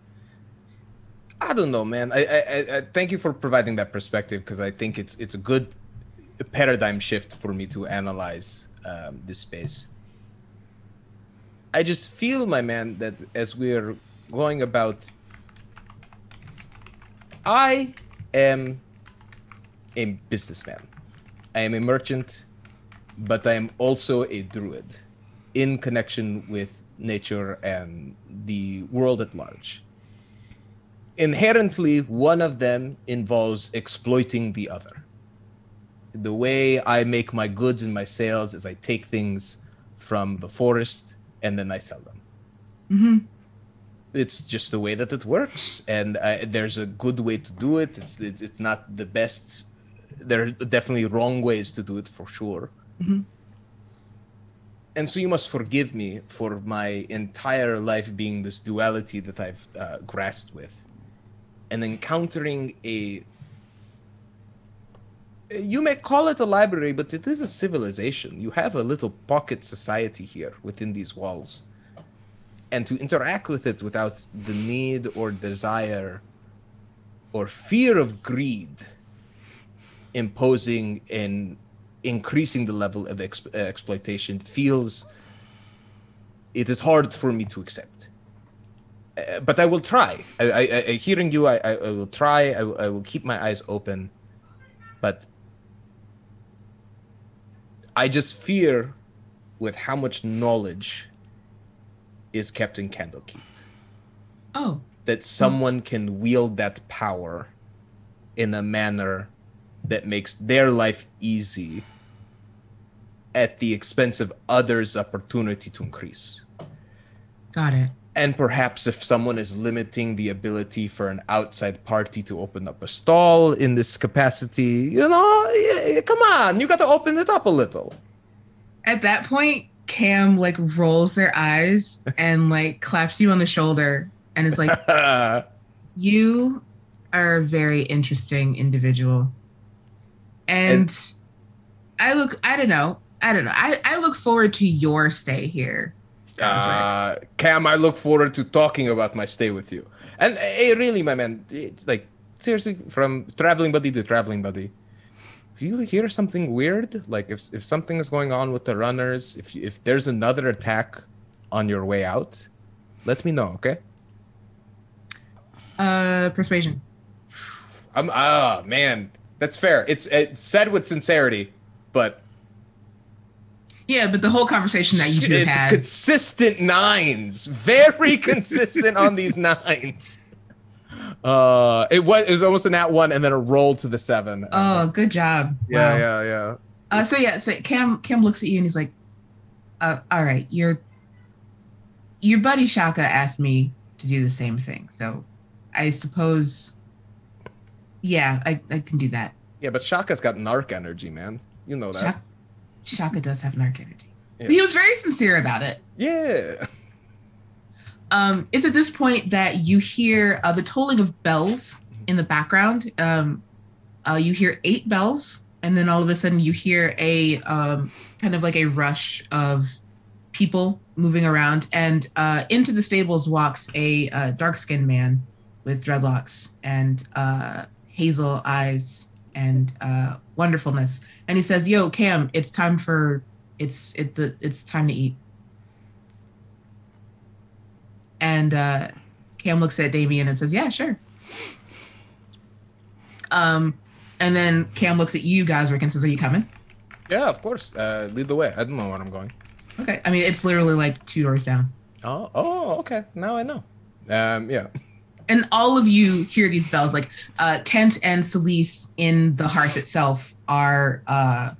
I don't know, man. I thank you for providing that perspective, because I think it's a good paradigm shift for me to analyze this space. I just feel, my man, that as we're going about, I am a businessman. I am a merchant, but I am also a druid in connection with nature and the world at large. Inherently, one of them involves exploiting the other. The way I make my goods and my sales is I take things from the forest and then I sell them. Mm-hmm. It's just the way that it works, and there's a good way to do it. It's not the best. There are definitely wrong ways to do it, for sure. Mm-hmm. And so you must forgive me for my entire life being this duality that I've grasped with, and encountering a, you may call it a library, but it is a civilization. You have a little pocket society here within these walls. And to interact with it without the need or desire or fear of greed imposing and increasing the level of exploitation feels, it is hard for me to accept. But I will try. Hearing you, I will try. I will keep my eyes open. But I just fear with how much knowledge is kept in Candlekeep. Oh. That someone can wield that power in a manner that makes their life easy at the expense of others' opportunity to increase. Got it. And perhaps if someone is limiting the ability for an outside party to open up a stall in this capacity, come on, you got to open it up a little. At that point, Cam like rolls their eyes and like claps you on the shoulder and is like, you are a very interesting individual. And I don't know. I look forward to your stay here. Cam, I look forward to talking about my stay with you. And really, my man, it's like, seriously, from traveling buddy to traveling buddy, if you hear something weird, like if something is going on with the runners, if there's another attack on your way out, let me know, okay? Persuasion. Man, that's fair. It's said with sincerity, but yeah, but the whole conversation that you two had, it's consistent 9s, very consistent on these 9s. It was almost a nat 1 and then a roll to the 7. Oh, good job. Yeah. So Cam looks at you and he's like, all right, your buddy Shaka asked me to do the same thing. So I suppose, yeah, I can do that. Yeah, but Shaka's got narc energy, man. You know that. Shaka does have narc energy. Yeah. But he was very sincere about it. Yeah. It's at this point that you hear the tolling of bells in the background. You hear 8 bells, and then all of a sudden you hear a kind of like a rush of people moving around, and into the stables walks a dark-skinned man with dreadlocks and hazel eyes and wonderfulness. And he says, "Yo, Cam, it's time to eat." And Cam looks at Damien and says, "Yeah, sure." And then Cam looks at you, Gosrick, and says, "Are you coming?" Yeah, of course. Lead the way. I don't know where I'm going. Okay. I mean, it's literally like 2 doors down. Oh, okay. Now I know. Yeah. And all of you hear these bells. Like Kent and Celise in the hearth itself are, are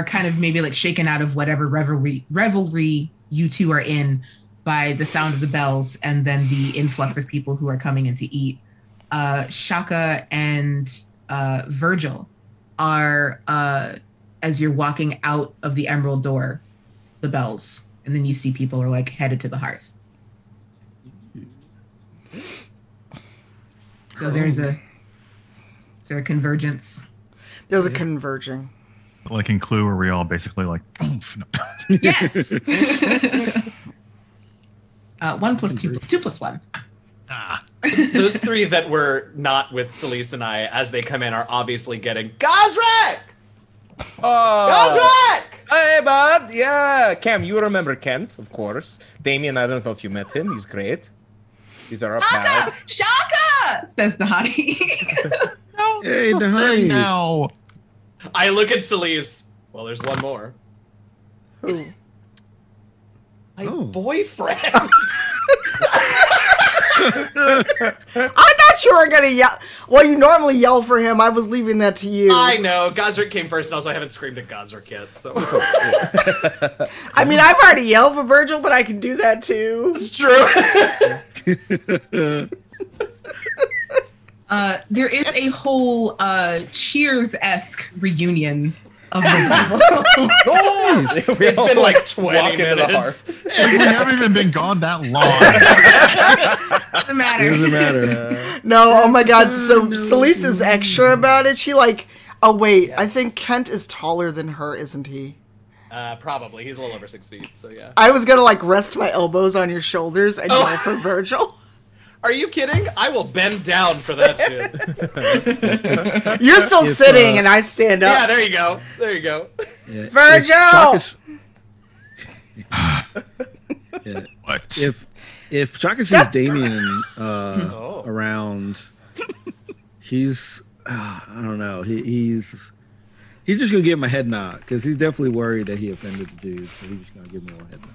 kind of maybe like shaken out of whatever revelry you two are in by the sound of the bells and then the influx of people who are coming in to eat. Shaka and Virgil are, as you're walking out of the Emerald Door, the bells and then you see people are like headed to the hearth. So is there a convergence? There's a converging. Like in Clue, where we all basically like, oomph. No. Yes. 1 + 2 + 2 + 1. Those three that were not with Celise and I, as they come in, are obviously getting Gosrick! Gosrick! Hey, bud. Yeah, Cam, you remember Kent, of course. Damien, I don't know if you met him. He's great. These are our pals. Shaka! Says Dahani. No, Hey, stop Dahani. right now. I look at Celise. Well, there's one more. Who? My Oh. boyfriend. I thought you were gonna yell. Well, you normally yell for him. I was leaving that to you. I know. Gosrick came first, and also I haven't screamed at Gosrick yet. So I mean, I've already yelled for Virgil, but I can do that too. it's true. There is a whole Cheers-esque reunion of revival. It's been like 20 Walk into the minutes. We haven't even been gone that long. Doesn't matter. It doesn't matter. No, oh my god. So Celise is extra about it. She like. Oh wait, I Yes. think Kent is taller than her, isn't he? Probably. He's a little over 6 feet, so yeah. I was gonna like rest my elbows on your shoulders and Oh. yell for Virgil. Are you kidding? I will bend down for that shit. You're still If, sitting and I stand up. Yeah, there you go. There you go. Yeah. Virgil! What? If Shaka sees Damien Oh. around, he's I don't know. He's just gonna give him a head nod because he's definitely worried that he offended the dude. So he's just gonna give him a little head nod.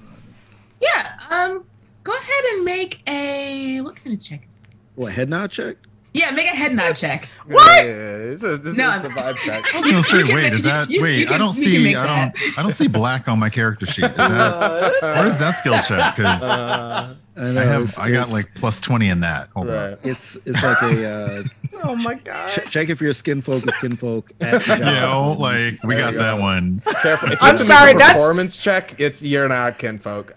Yeah. Go ahead and make a what kind of check? What, head nod check? Yeah, make a head nod check. What? It's a No, the vibe check. I was gonna say, can wait, make- is that you wait? can- I don't we can see. make I don't see black on my character sheet. Is that, where's that skill check? Because I know, I got like +20 in that. Hold on. Right. it's like a Oh my god. check if you're skin folk is kinfolk at the You job. know, like we got that one. Careful. If you I'm have to sorry, make a that's- performance check. It's you're not kinfolk.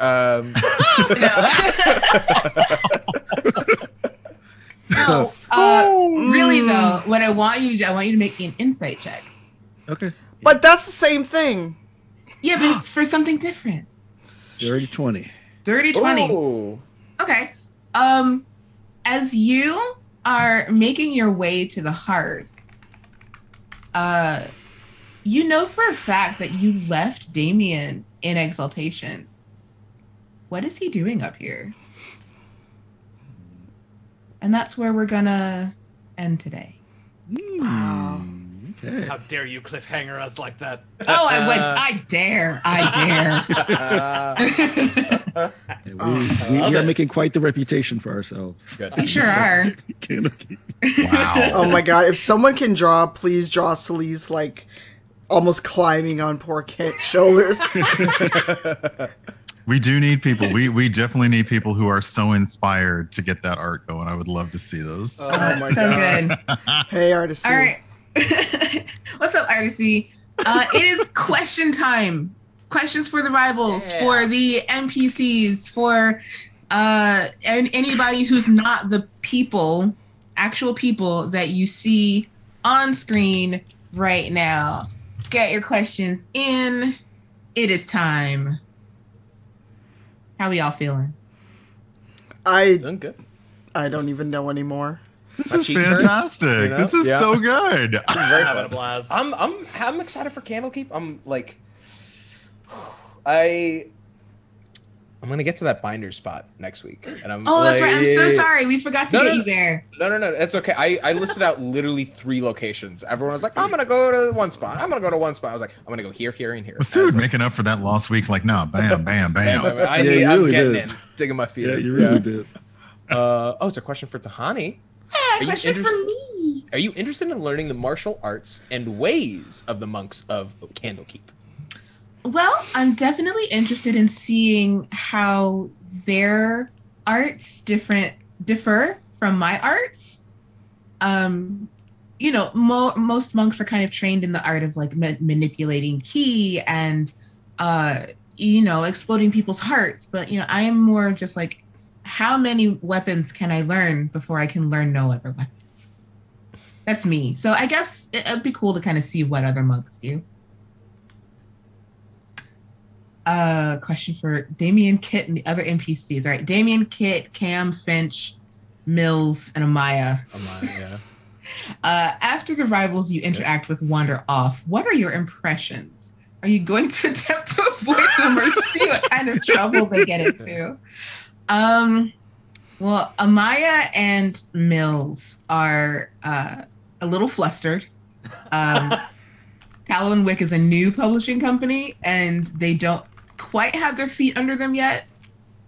No. Really though, what I want you to do, I want you to make me an insight check. Okay, But that's the same thing. Yeah, but it's for something different. you're already 20. Dirty 20. Ooh. Okay. As you are making your way to the hearth, you know for a fact that you left Damien in exaltation. What is he doing up here? And that's where we're gonna end today. Wow. Okay. How dare you cliffhanger us like that? Oh, I dare. We are making quite the reputation for ourselves. Good. We sure are. Wow. Oh my god. If someone can draw, please draw Celise like almost climbing on poor Kent's shoulders. We do need people. We definitely need people who are so inspired to get that art going. I would love to see those. Oh my So God. good. Hey, artist. All right. What's up, Artisty? It is question time. Questions for the rivals, Yeah. for the NPCs, for and anybody who's not the people, actual people that you see on screen right now. Get your questions in. It is time. How we all feeling? Doing good. I don't even know anymore. This My is cheeks hurt, fantastic. you know? This is Yeah. so good. Very having a fun. blast. I'm excited for Candlekeep. I'm gonna get to that binder spot next week, and I'm. Oh, that's like, right. I'm so sorry. We forgot to No, get no, you there. No, it's okay. I listed out literally 3 locations. Everyone was like, I'm gonna go to one spot. I'm gonna go to one spot. I was like, I'm gonna go here, here, and here. Was And I was Dude like, making up for that lost week? Like, no, bam, bam, bam. I'm you really getting did. in, digging my feet. Yeah, in. you really did. It's a question for Tahani. Yeah, you question for interest- me. Are you interested in learning the martial arts and ways of the monks of Candlekeep? Well, I'm definitely interested in seeing how their arts differ from my arts. You know, most monks are kind of trained in the art of like manipulating ki and exploding people's hearts, but I am more just like, how many weapons can I learn before I can learn no other weapons? That's me. So I guess it'd be cool to kind of see what other monks do. Question for Damien, Kit, and the other NPCs. All right, Damien, Kit, Cam, Finch, Mills, and Amaya. Yeah. After the rivals you interact with wander off, what are your impressions? Are you going to attempt to avoid them or see what kind of trouble they get into? Well, Amaya and Mills are a little flustered. Tallow and Wick is a new publishing company, and they don't quite have their feet under them yet.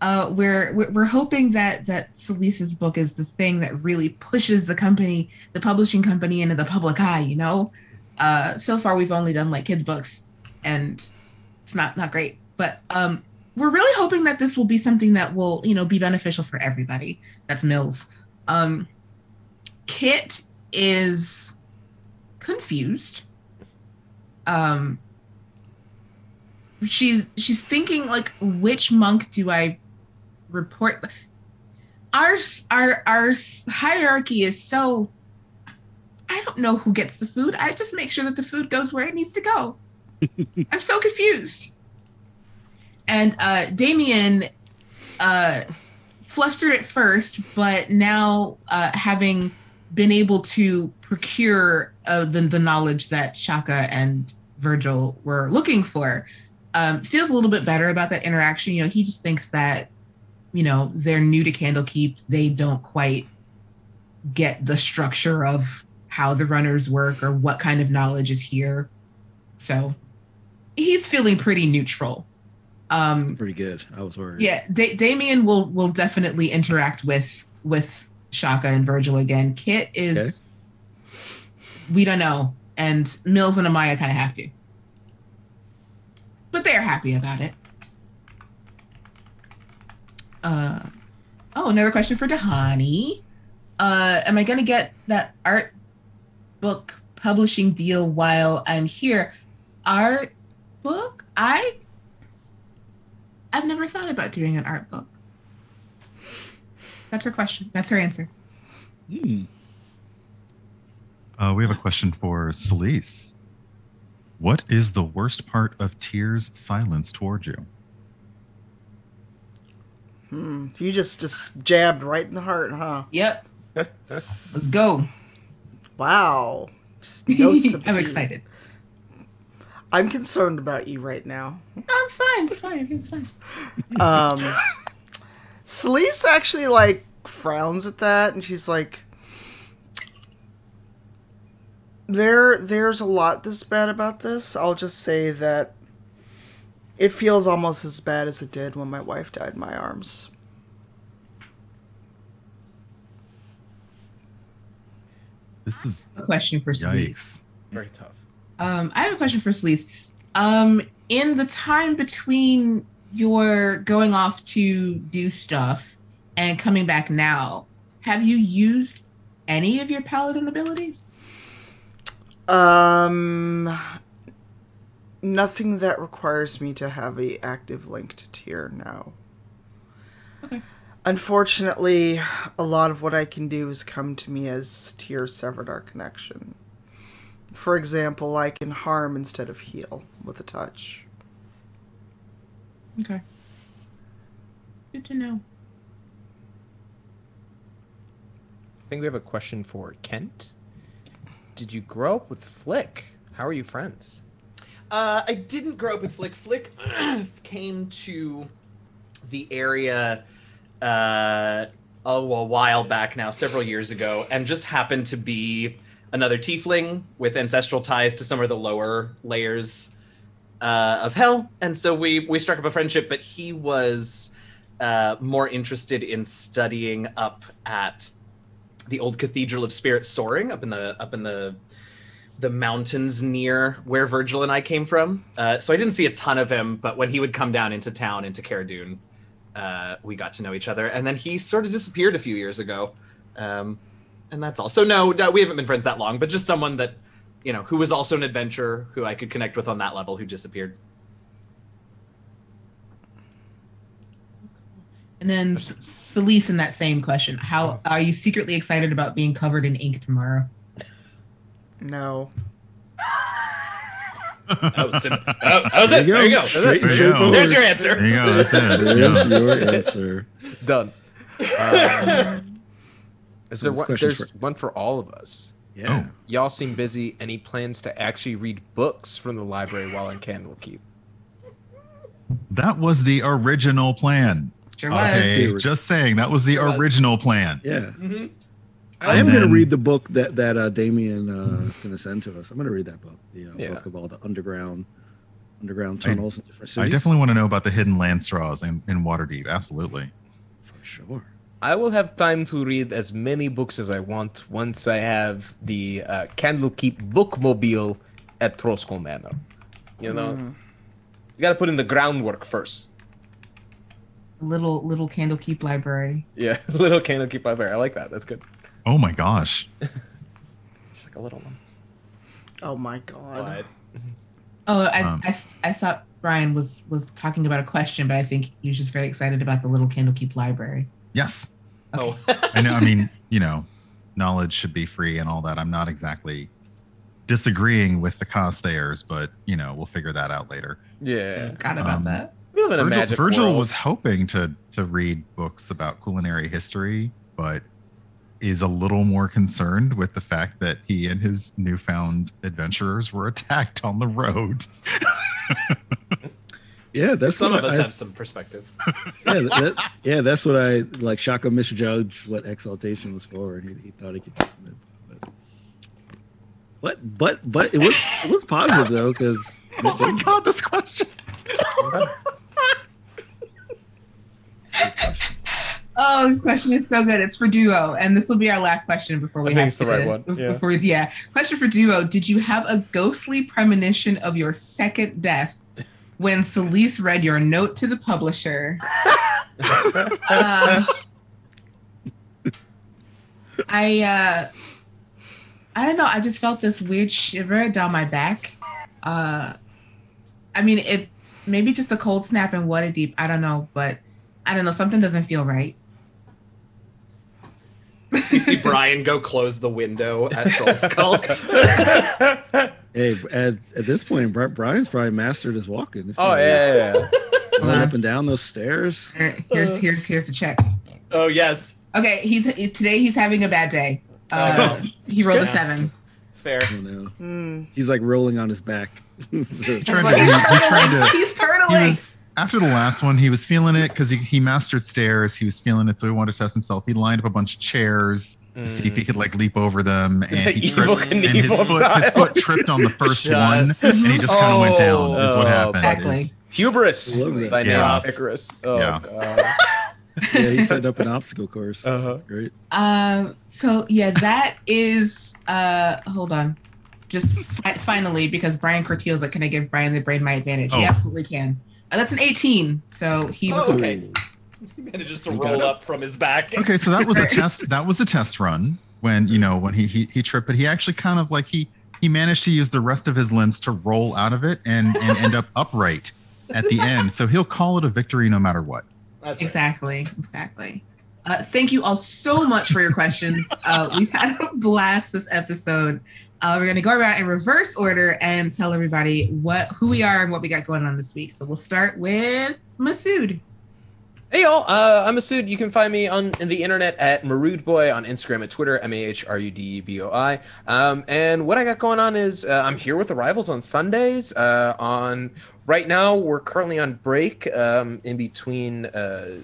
We're hoping that Salisa's book is the thing that really pushes the publishing company into the public eye. So far we've only done like kids books, and it's not great. But we're really hoping that this will be something that will be beneficial for everybody. That's Mills. Kit is confused. She's thinking, like, which monk do I report? Our hierarchy is so, I don't know who gets the food. I just make sure that the food goes where it needs to go. I'm so confused. And Damien, flustered at first, but now having been able to procure the knowledge that Shaka and Virgil were looking for, feels a little bit better about that interaction. He just thinks that, they're new to Candlekeep. They don't quite get the structure of how the runners work or what kind of knowledge is here. So he's feeling pretty neutral. Pretty good. I was worried. Yeah, Damien will definitely interact with Shaka and Virgil again. Kit is, we don't know, and Mills and Amaya kind of have to, but they're happy about it. Another question for Dahani. Am I gonna get that art book publishing deal while I'm here? Art book? I've never thought about doing an art book. That's her question. That's her answer. We have a question for Celise. What is the worst part of Tyr's silence towards you? You just jabbed right in the heart, huh? Yep. Let's go. Wow. Just no sympathy. I'm excited. I'm concerned about you right now. I'm fine. It's fine. Everything's fine. Celise actually like frowns at that, and she's like, "There's a lot that's bad about this. I'll just say that it feels almost as bad as it did when my wife died in my arms." This is a question for Celise. Yikes. Very tough. I have a question for Celise. In the time between your going off to do stuff and coming back now, have you used any of your paladin abilities? Nothing that requires me to have a active link to Tyr now. Okay. Unfortunately, a lot of what I can do is come to me as Tyr severed our connection. For example, I can harm instead of heal with a touch. Okay. Good to know. I think we have a question for Kent. Did you grow up with Flick? How are you friends? I didn't grow up with Flick. Flick came to the area a while back now, several years ago, and just happened to be another tiefling with ancestral ties to some of the lower layers of hell. And so we struck up a friendship, but he was more interested in studying up at the old Cathedral of Spirit Soaring up in the mountains near where Virgil and I came from. So I didn't see a ton of him, but when he would come down into town, into Cara Dune, we got to know each other. And then he sort of disappeared a few years ago. And that's all. So no, we haven't been friends that long, but just someone that, who was also an adventurer, who I could connect with on that level, who disappeared. And then Celise in that same question. How are you secretly excited about being covered in ink tomorrow? No. That was it. There you go. There's your answer. There you go. That's it. There's your answer. Done. Is there one? There's one for all of us. Yeah. Y'all seem busy. Any plans to actually read books from the library while in Candlekeep? That was the original plan. Sure was. Okay, just saying that was the original plan. Yeah. Mm-hmm. I am going to read the book that Damien is going to send to us. I'm going to read that book. The book of all the underground tunnels in different cities. I definitely want to know about the hidden land straws in Waterdeep. Absolutely. For sure. I will have time to read as many books as I want once I have the Candlekeep bookmobile at Trollskull Manor. You know, you got to put in the groundwork first. Little Candlekeep library. Yeah, little Candlekeep library. I like that. That's good. Oh my gosh. Just like a little one. Oh my god. Oh, I thought Brian was talking about a question, but I think he was just very excited about the little Candlekeep library. Yes. Oh. I know. I mean, knowledge should be free and all that. I'm not exactly disagreeing with the cosplayers, but we'll figure that out later. Yeah. Forgot about that. We live in a magic Virgil world. was hoping to read books about culinary history, but is a little more concerned with the fact that he and his newfound adventurers were attacked on the road. Yeah, that's some of us have some perspective. Yeah, that's what I like. Shaka misjudged what exaltation was for, and he thought he could get some. But it was positive though, because oh my god, this question. Oh, this question is so good. It's for Duo, and this will be our last question before we. I think it's the right one. Yeah. Question for Duo: did you have a ghostly premonition of your second death when Celise read your note to the publisher? I don't know. I just felt this weird shiver down my back. I mean, it maybe just a cold snap in Waterdeep. I don't know, but I don't know. Something doesn't feel right. You see Brian go close the window at Trollskull. Hey, at this point, Brian's probably mastered his walking. Oh yeah. Going up and down those stairs. Here's the check. Oh yes. Okay, today he's having a bad day. He rolled a 7. Fair. Oh, no. He's like rolling on his back. He's turtling. After the last one, he was feeling it because he mastered stairs. He was feeling it, so he wanted to test himself. He lined up a bunch of chairs to see if he could leap over them, and he tripped. And his foot tripped on the first one, and he just kind of went down. Is what happened. Exactly. Hubris. By name Icarus. Oh yeah. God. Yeah, he set up an obstacle course. That's great. So yeah, that is. Hold on. Just finally, because Brian Corteil's like, can I give Brian the brain my advantage? Oh. He absolutely can. That's an 18. So he. Okay. He managed to roll up from his back. Okay, so that was a test. That was a test run when he tripped, but he actually kind of like he managed to use the rest of his limbs to roll out of it and end up upright at the end. So he'll call it a victory no matter what. That's Exactly. Thank you all so much for your questions. We've had a blast this episode. We're going to go around in reverse order and tell everybody who we are and what we got going on this week. So we'll start with Masood. Hey y'all, I'm Masood. You can find me on the internet at Marudboy, on Instagram, at Twitter, MAHRUDBOI. And what I got going on is I'm here with the Rivals on Sundays. Right now, we're currently on break in between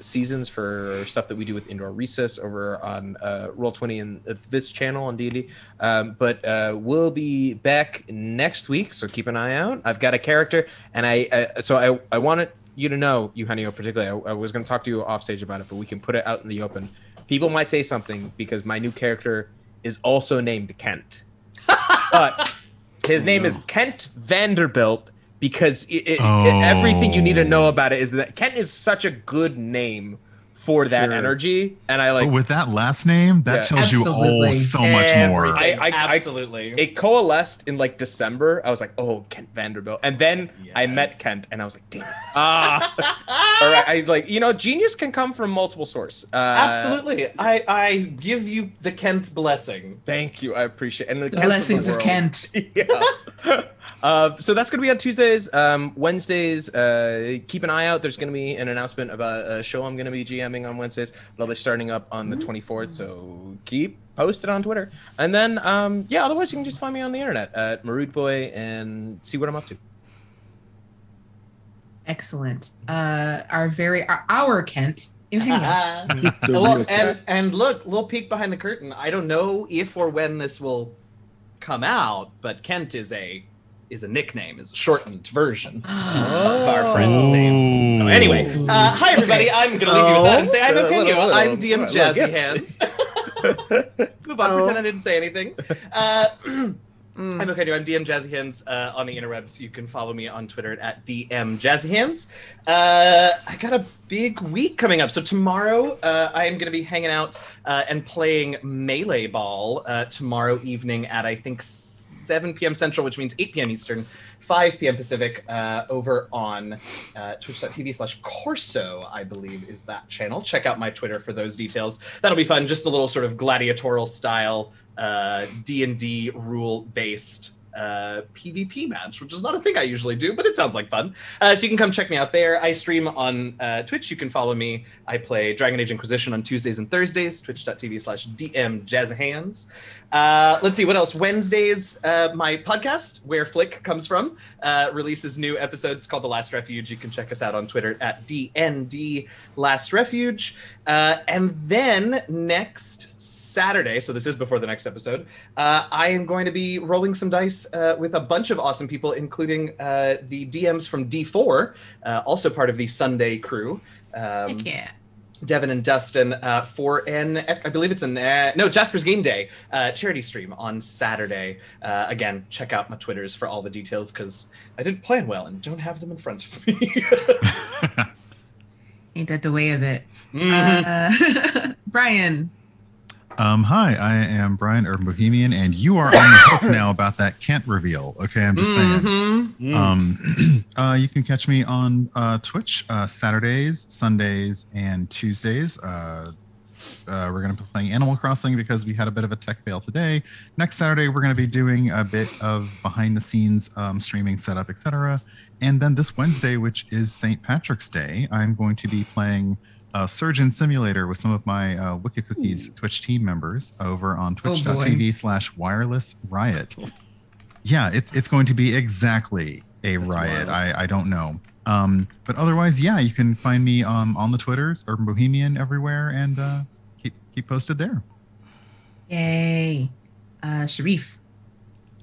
seasons for stuff that we do with Indoor Recess over on Roll20 and this channel on D&D. But we'll be back next week, so keep an eye out. I've got a character, and I wanted you to know, Eugenio particularly, I was going to talk to you off stage about it, but we can put it out in the open. People might say something because my new character is also named Kent. But his name is Kent Vanderbilt, because everything you need to know about it is that Kent is such a good name for that Sure. energy, and I like. But with that last name, that Yeah. tells you Absolutely. so much more. Everything. I- Absolutely. It coalesced in like December. I was like, oh, Kent Vanderbilt, and then I met Yes. Kent, and I was like, damn it. All right. I like, genius can come from multiple sources. Absolutely. I give you the Kent blessing. Thank you. I appreciate it. And the The Kents blessings the of world. Kent. Yeah. So that's going to be on Tuesdays. Wednesdays, keep an eye out. There's going to be an announcement about a show I'm going to be GMing on Wednesdays. They'll be starting up on the 24th, so keep posted on Twitter. And then, otherwise you can just find me on the internet at Marood Boy and see what I'm up to. Excellent. Our Kent. Eugenio. Well, and look, little peek behind the curtain. I don't know if or when this will come out, but Kent is a nickname, is a shortened version of our friend's name. So anyway, hi everybody. I'm gonna leave you with that and say I'm Eugenio. I'm DM Jazzy Hands. Move on. Pretend I didn't say anything. I'm Eugenio. I'm DM Jazzy Hands on the interwebs. You can follow me on Twitter at DM Jazzy Hands. I got a big week coming up. So tomorrow I am going to be hanging out and playing Melee Ball tomorrow evening at I think 7 p.m. Central, which means 8 p.m. Eastern, 5 p.m. Pacific, over on twitch.tv/Corso, I believe is that channel. Check out my Twitter for those details. That'll be fun. Just a little sort of gladiatorial style D&D rule-based PvP match, which is not a thing I usually do, but it sounds like fun. So you can come check me out there. I stream on Twitch. You can follow me. I play Dragon Age Inquisition on Tuesdays and Thursdays, twitch.tv/DMJazzhands. Let's see, what else? Wednesdays, my podcast, Where Flick Comes From, releases new episodes called The Last Refuge. You can check us out on Twitter at DND Last Refuge. And then next Saturday, so this is before the next episode, I am going to be rolling some dice with a bunch of awesome people, including the DMs from D4, also part of the Sunday crew. Heck yeah. Devin and Dustin for I believe it's Jasper's Game Day charity stream on Saturday. Again, check out my Twitters for all the details because I didn't plan well and don't have them in front of me. Ain't that the way of it? Mhm. Brian. Hi, I am Brian Urban Bohemian, and you are on the hook now about that Kent reveal. Okay, I'm just saying. Mhm. You can catch me on Twitch Saturdays, Sundays, and Tuesdays. We're going to be playing Animal Crossing because we had a bit of a tech fail today. Next Saturday, we're going to be doing a bit of behind-the-scenes streaming setup, etc. And then this Wednesday, which is St. Patrick's Day, I'm going to be playing Surgeon Simulator with some of my WikiCookies Twitch team members over on twitch.tv/wireless riot. Yeah, it's going to be exactly a riot. I don't know. But otherwise, yeah, you can find me on the Twitters, Urban Bohemian everywhere, and keep posted there. Yay. Sharif.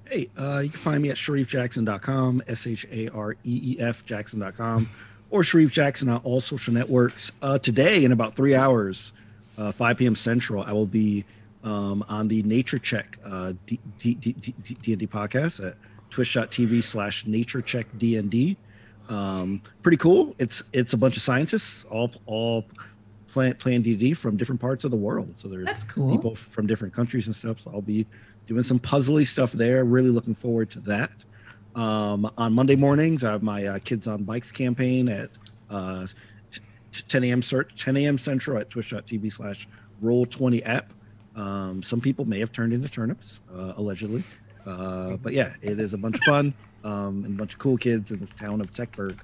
Hey, you can find me at SharifJackson.com, ShareEF Jackson.com, or Sharif Jackson on all social networks. Today, in about 3 hours, 5 p.m. Central, I will be on the Nature Check D&D podcast at twitch.tv/NatureCheckDND. Pretty cool. It's a bunch of scientists all playing D&D from different parts of the world. So there's That's cool. people from different countries and stuff. So I'll be doing some puzzly stuff there. Really looking forward to that. On Monday mornings, I have my Kids on Bikes campaign at 10 a.m. Central at twitch.tv/Roll20app. Some people may have turned into turnips, allegedly. But yeah, it is a bunch of fun and a bunch of cool kids in this town of Techburg.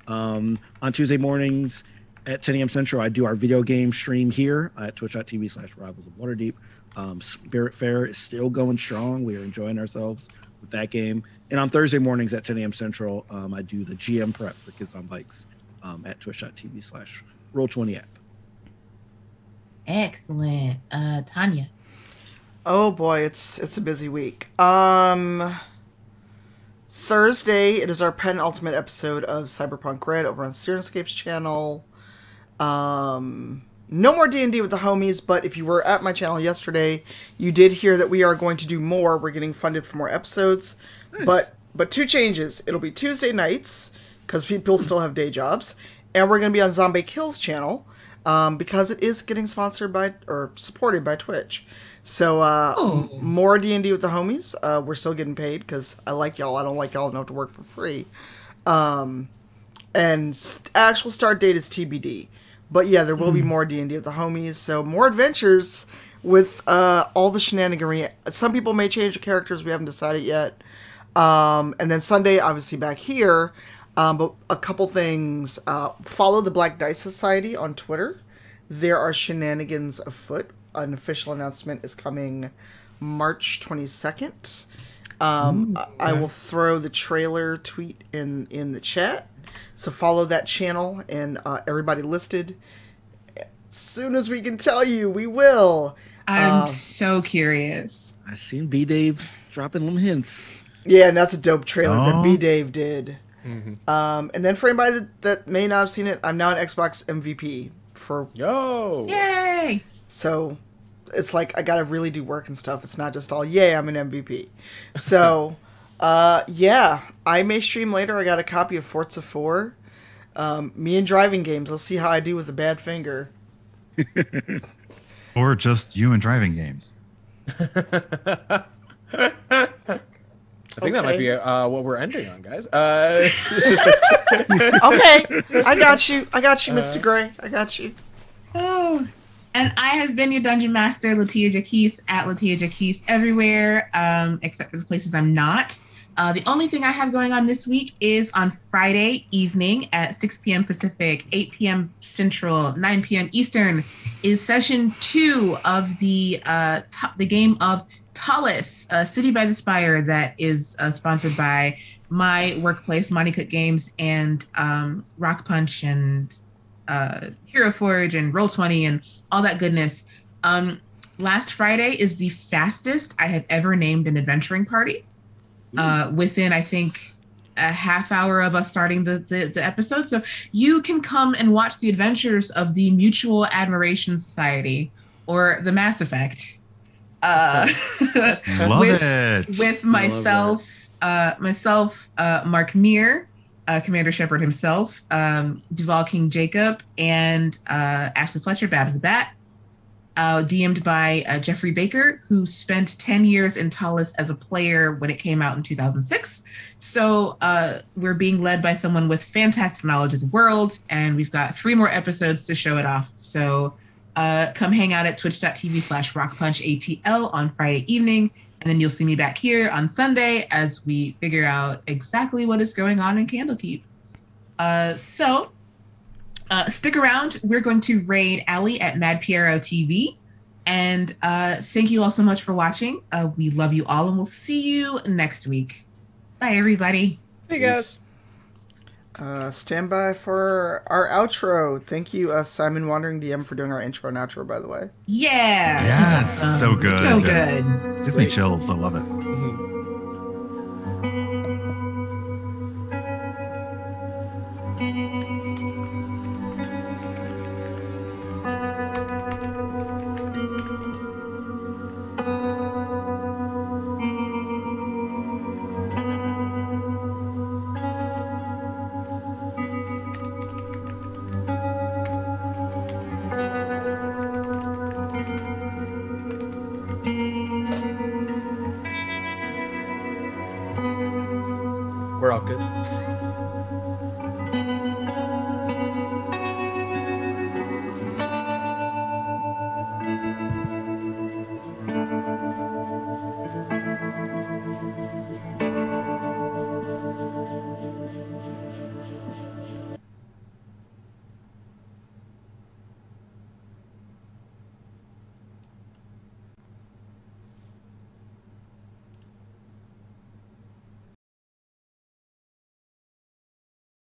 On Tuesday mornings at 10 a.m. Central, I do our video game stream here at twitch.tv/Rivals of Waterdeep. Spirit Fair is still going strong. We are enjoying ourselves with that game. And on Thursday mornings at 10 a.m. Central, I do the GM prep for Kids on Bikes at twitch.tv/Roll20app. Excellent. Tanya. Oh boy, it's a busy week. Thursday, it is our penultimate episode of Cyberpunk Red over on Stereoscape's channel. No more D&D with the homies, but if you were at my channel yesterday, you did hear that we are going to do more. We're getting funded for more episodes. Nice. But two changes. It'll be Tuesday nights, because people still have day jobs. And we're going to be on Zombie Kills channel. because it is getting sponsored by or supported by Twitch. So more D&D with the homies. We're still getting paid because I like y'all. I don't like y'all enough to work for free. And actual start date is TBD. But yeah, there will be more D&D with the homies. So more adventures with all the shenaniganry. Some people may change the characters. We haven't decided yet. And then Sunday, obviously back here. But a couple things. Follow the Black Dice Society on Twitter. There are shenanigans afoot. An official announcement is coming March 22nd. I will throw the trailer tweet in the chat. So follow that channel and everybody listed. As soon as we can tell you, we will. I'm so curious. I seen B Dave dropping them hints. Yeah, and that's a dope trailer that B Dave did. And then for anybody that may not have seen it, I'm now an Xbox MVP for Yay! So it's like I gotta really do work and stuff. It's not just all yay, I'm an MVP. So yeah, I may stream later. I got a copy of Forza 4. Me and driving games. Let's see how I do with a bad finger. Or just you and driving games. I think that might be what we're ending on, guys. Okay, I got you, Mr. Gray. I got you. Oh, and I have been your dungeon master, Latia Jaquise, at Latia Jaquise everywhere, except for the places I'm not. The only thing I have going on this week is on Friday evening at 6 p.m. Pacific, 8 p.m. Central, 9 p.m. Eastern, is session 2 of the game of Talus, City by the Spire, that is sponsored by my workplace, Monty Cook Games, and Rock Punch, and Hero Forge, and Roll20, and all that goodness. Last Friday is the fastest I have ever named an adventuring party. Within, I think, a half hour of us starting the episode. So you can come and watch the adventures of the Mutual Admiration Society, or the Mass Effect. Love it. With myself, Mark Meir, Commander Shepard himself, Duval King Jacob, and Ashley Fletcher, Babs the Bat. DM'd by Jeffrey Baker, who spent 10 years in Talus as a player when it came out in 2006. So we're being led by someone with fantastic knowledge of the world, and we've got 3 more episodes to show it off. So come hang out at twitch.tv/rockpunchatl on Friday evening, and then you'll see me back here on Sunday as we figure out exactly what is going on in Candlekeep. So stick around. We're going to raid Allie at Mad Piero TV. And thank you all so much for watching. We love you all, and we'll see you next week. Bye, everybody. Hey, guys. Stand by for our outro. Thank you, Simon Wandering DM, for doing our intro and outro, by the way. Yeah. Yes. So good. So good. Gives me chills. I love it.